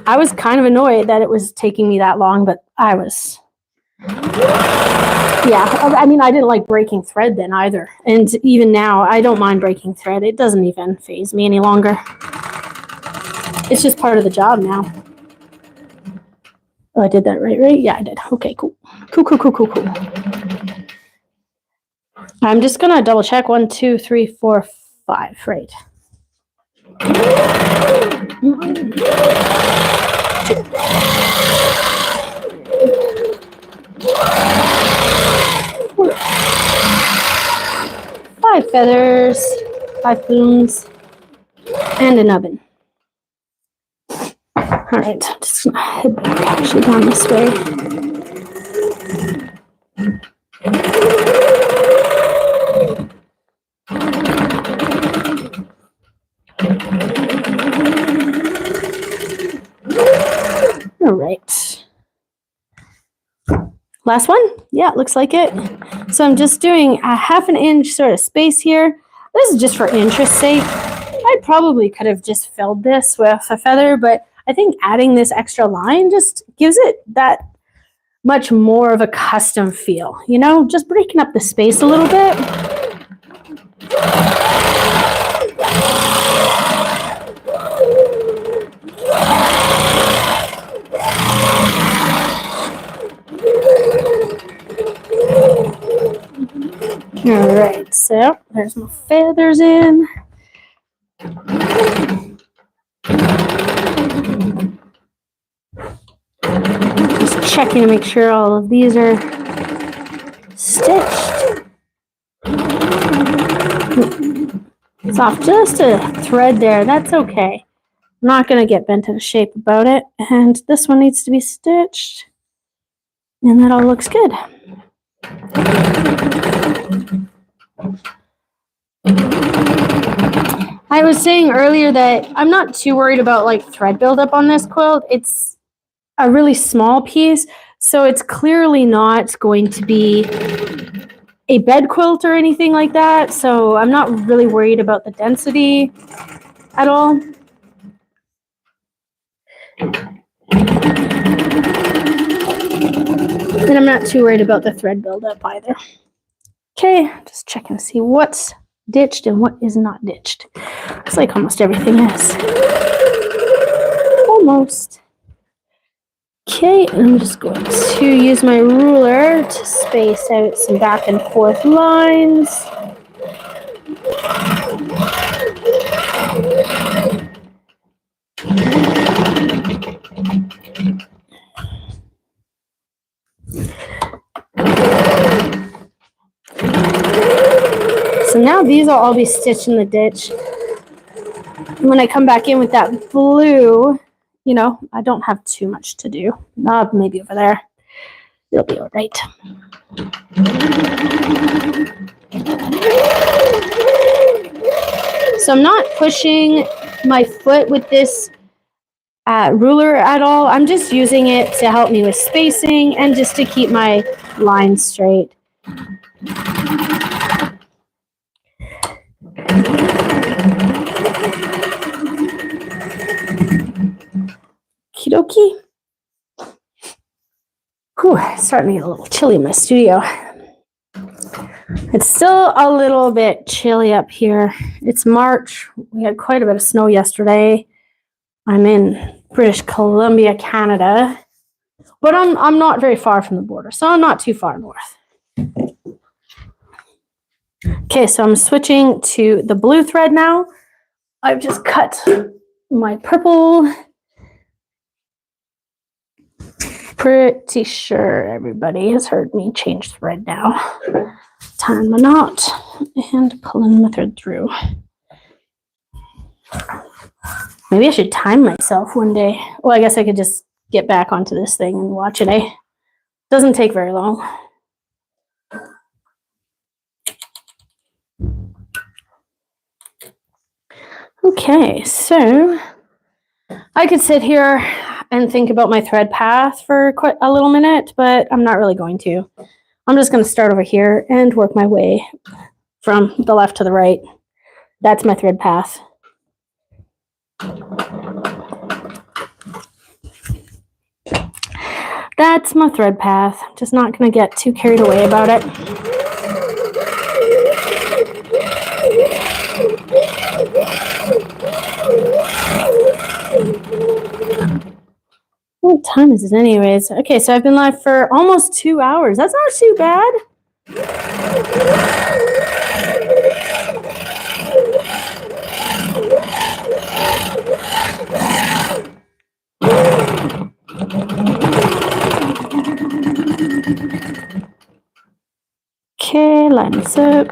was kind of annoyed that it was taking me that long, but yeah, I mean, I didn't like breaking thread then either. And even now, I don't mind breaking thread. It doesn't even faze me any longer. It's just part of the job now. Oh, I did that right? Yeah, I did. Okay, cool. Cool. I'm just going to double check. 1, 2, 3, 4, 5. Right. 5 feathers, 5 blooms, and an oven. All right, just gonna head back actually down this way. All right. Last one? Yeah, it looks like it. So I'm just doing a 1/2 inch sort of space here. This is just for interest's sake. I probably could have just filled this with a feather, but I think adding this extra line just gives it that much more of a custom feel, you know, just breaking up the space a little bit. All right, so there's my feathers in. Just checking to make sure all of these are stitched. It's off just a thread there. That's okay. I'm not going to get bent out of shape about it. And this one needs to be stitched. And that all looks good. I was saying earlier that I'm not too worried about like thread buildup on this quilt. It's a really small piece, so it's clearly not going to be a bed quilt or anything like that. So I'm not really worried about the density at all. And I'm not too worried about the thread buildup either. Okay, just checking to see what's ditched and what is not ditched. Looks like almost everything is. Almost. Okay, I'm just going to use my ruler to space out some back and forth lines. So now these will all be stitched in the ditch. And when I come back in with that blue, you know, I don't have too much to do. Maybe over there. It'll be all right. So I'm not pushing my foot with this ruler at all. I'm just using it to help me with spacing and just to keep my lines straight. Okie dokie. Whew, it's starting to get a little chilly in my studio. It's still a little bit chilly up here. It's March. We had quite a bit of snow yesterday. I'm in British Columbia, Canada, but I'm not very far from the border, so I'm not too far north. Okay, so I'm switching to the blue thread now. I've just cut my purple. Pretty sure everybody has heard me change thread now. Tying my knot and pulling the thread through. Maybe I should time myself one day. Well, I guess I could just get back onto this thing and watch it, eh? Doesn't take very long. Okay, so I could sit here and think about my thread path for quite a little minute, but I'm not really going to. I'm just going to start over here and work my way from the left to the right. That's my thread path. That's my thread path. I'm just not going to get too carried away about it. What time is it anyways? Okay, so I've been live for almost 2 hours. That's not too bad. Okay, line this up.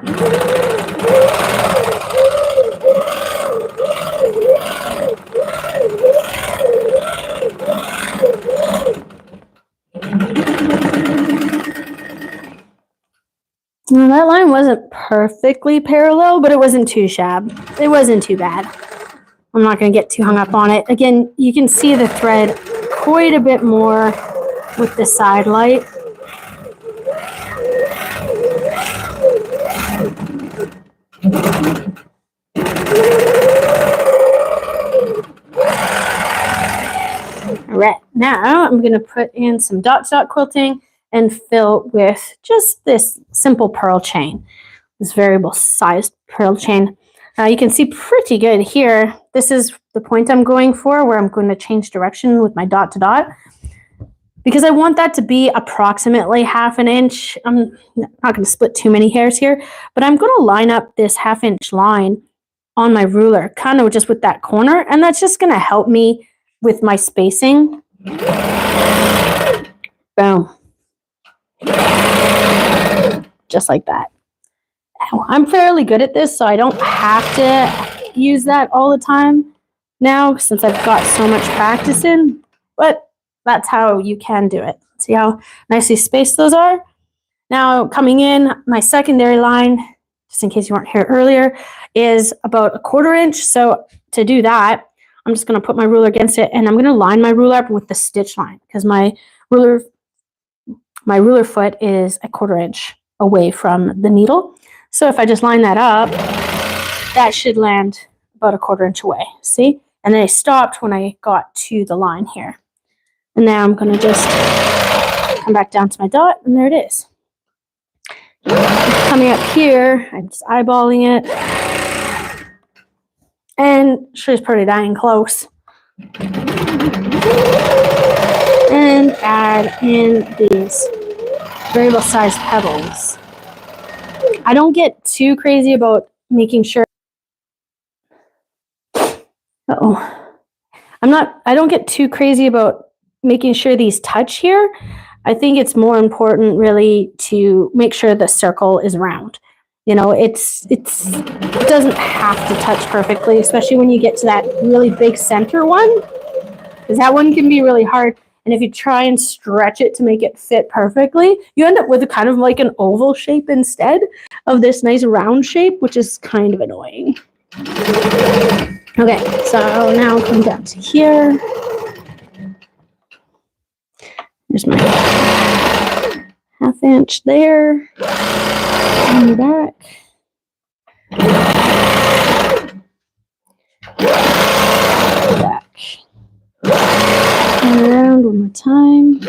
Now, that line wasn't perfectly parallel, but it wasn't too shabby. It wasn't too bad. I'm not going to get too hung up on it. Again, you can see the thread quite a bit more with the side light. All right, now I'm going to put in some dot quilting and fill with just this simple purl chain, this variable sized purl chain. You can see pretty good here. This is the point I'm going for, where I'm going to change direction with my dot to dot, because I want that to be approximately 1/2 inch. I'm not going to split too many hairs here, but I'm going to line up this 1/2 inch line on my ruler, kind of just with that corner, and that's just going to help me with my spacing. Boom. Just like that. I'm fairly good at this, so I don't have to use that all the time now, since I've got so much practice in, but that's how you can do it. See how nicely spaced those are? Now, coming in, my secondary line, just in case you weren't here earlier, is about 1/4 inch. So to do that, I'm just going to put my ruler against it, and I'm going to line my ruler up with the stitch line, because my ruler foot is 1/4 inch away from the needle. So if I just line that up, that should land about 1/4 inch away. See? And then I stopped when I got to the line here. And now I'm going to just come back down to my dot, and there it is. Coming up here, I'm just eyeballing it. And she's pretty dang close. And add in these variable sized pebbles. I don't get too crazy about making sure. I don't get too crazy about making sure these touch here. I think it's more important really to make sure the circle is round. You know, it doesn't have to touch perfectly, especially when you get to that really big center one, because that one can be really hard. And if you try and stretch it to make it fit perfectly, you end up with a kind of like an oval shape instead of this nice round shape, which is kind of annoying. Okay, so now come down to here. There's my 1/2 inch there. And back. Back. And around one more time.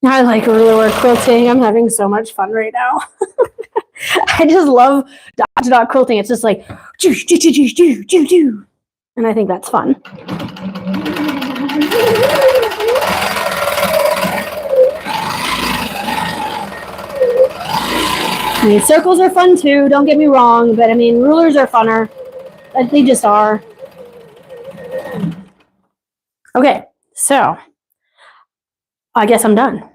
I like ruler quilting. I'm having so much fun right now. I just love dot quilting. It's just like do, do, do, do, do, do, do. And I think that's fun. I mean, circles are fun too, don't get me wrong, but I mean, rulers are funner. They just are. Okay, so I guess I'm done.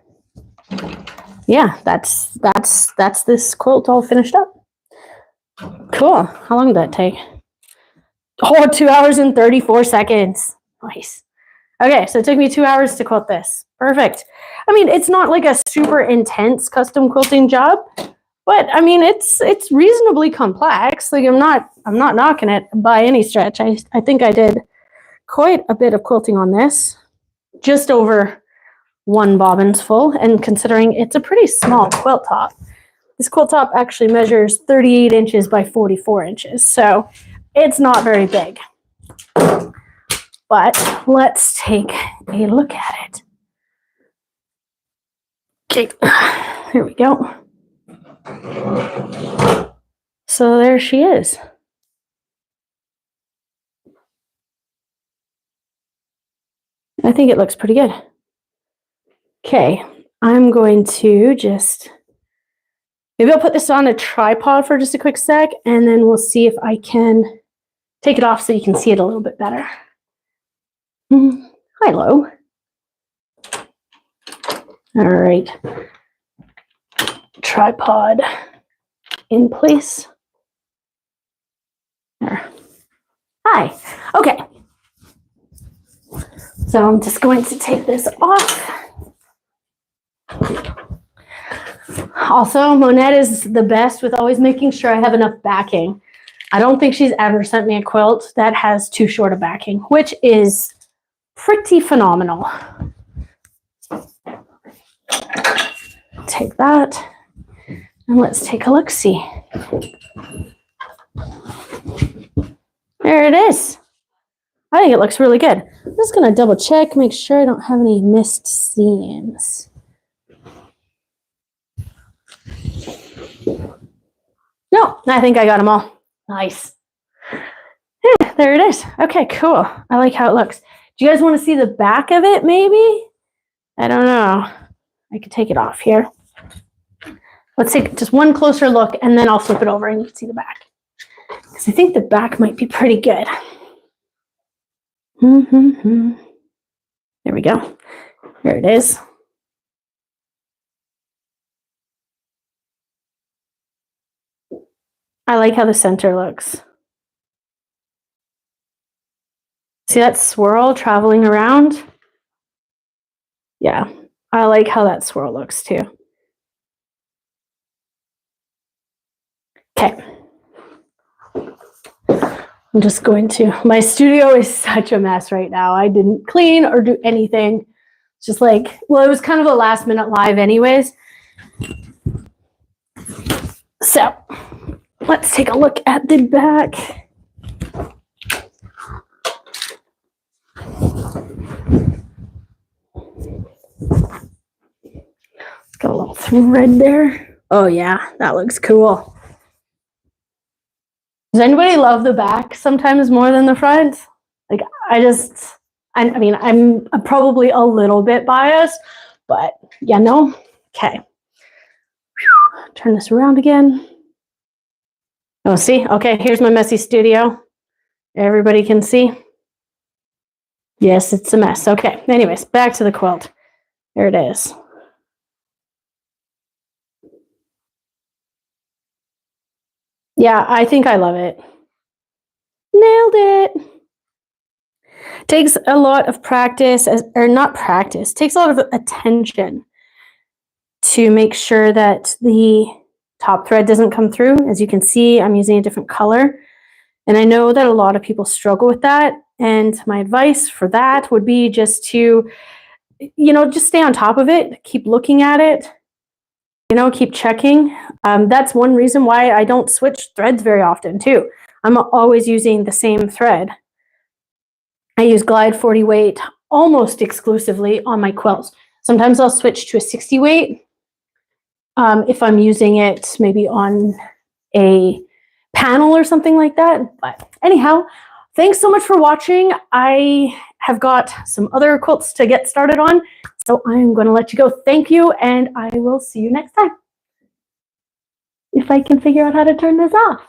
Yeah, that's this quilt all finished up. Cool. How long did that take? Oh, 2 hours and 34 seconds. Nice. Okay, so it took me 2 hours to quilt this. Perfect. I mean, it's not like a super intense custom quilting job, but I mean, it's reasonably complex. Like I'm not knocking it by any stretch. I think I did quite a bit of quilting on this. Just over 1 bobbin's full, and considering it's a pretty small quilt top. This quilt top actually measures 38 inches by 44 inches, so it's not very big. But let's take a look at it. Okay, here we go. So there she is. I think it looks pretty good. Okay, I'm going to just, maybe I'll put this on a tripod for just a quick sec, and then we'll see if I can take it off so you can see it a little bit better. Hello. All right. Tripod in place. There. Hi. Okay. So I'm just going to take this off. Also, Monette is the best with always making sure I have enough backing. I don't think she's ever sent me a quilt that has too short a backing, which is pretty phenomenal. Take that, and let's take a look-see. There it is. I think it looks really good. I'm just going to double check, make sure I don't have any missed seams. No, I think I got them all. Nice. Yeah, there it is. Okay, cool. I like how it looks. Do you guys want to see the back of it, maybe? I don't know. I could take it off here. Let's take just one closer look, and then I'll flip it over and you can see the back. Because I think the back might be pretty good. There we go. There it is. I like how the center looks. See that swirl traveling around? Yeah, I like how that swirl looks too. Okay. I'm just going to, my studio is such a mess right now. I didn't clean or do anything. It's just like, well, it was kind of a last minute live anyways. So let's take a look at the back. It's got a little thread there. Oh yeah, that looks cool. Does anybody love the back sometimes more than the front? Like I mean, I'm probably a little bit biased, but yeah, no. Okay. Turn this around again. Oh, see? Okay, here's my messy studio. Everybody can see. Yes, it's a mess. Okay, anyways, back to the quilt. There it is. Yeah, I think I love it. Nailed it. Takes a lot of practice, or not practice, takes a lot of attention to make sure that the top thread doesn't come through. As you can see, I'm using a different color. And I know that a lot of people struggle with that. And my advice for that would be just to, just stay on top of it, keep looking at it, keep checking. That's one reason why I don't switch threads very often too. I'm always using the same thread. I use Glide 40 weight almost exclusively on my quilts. Sometimes I'll switch to a 60 weight if I'm using it maybe on a panel or something like that. But anyhow, thanks so much for watching. I have got some other quilts to get started on, so I'm going to let you go. Thank you, and I will see you next time. If I can figure out how to turn this off.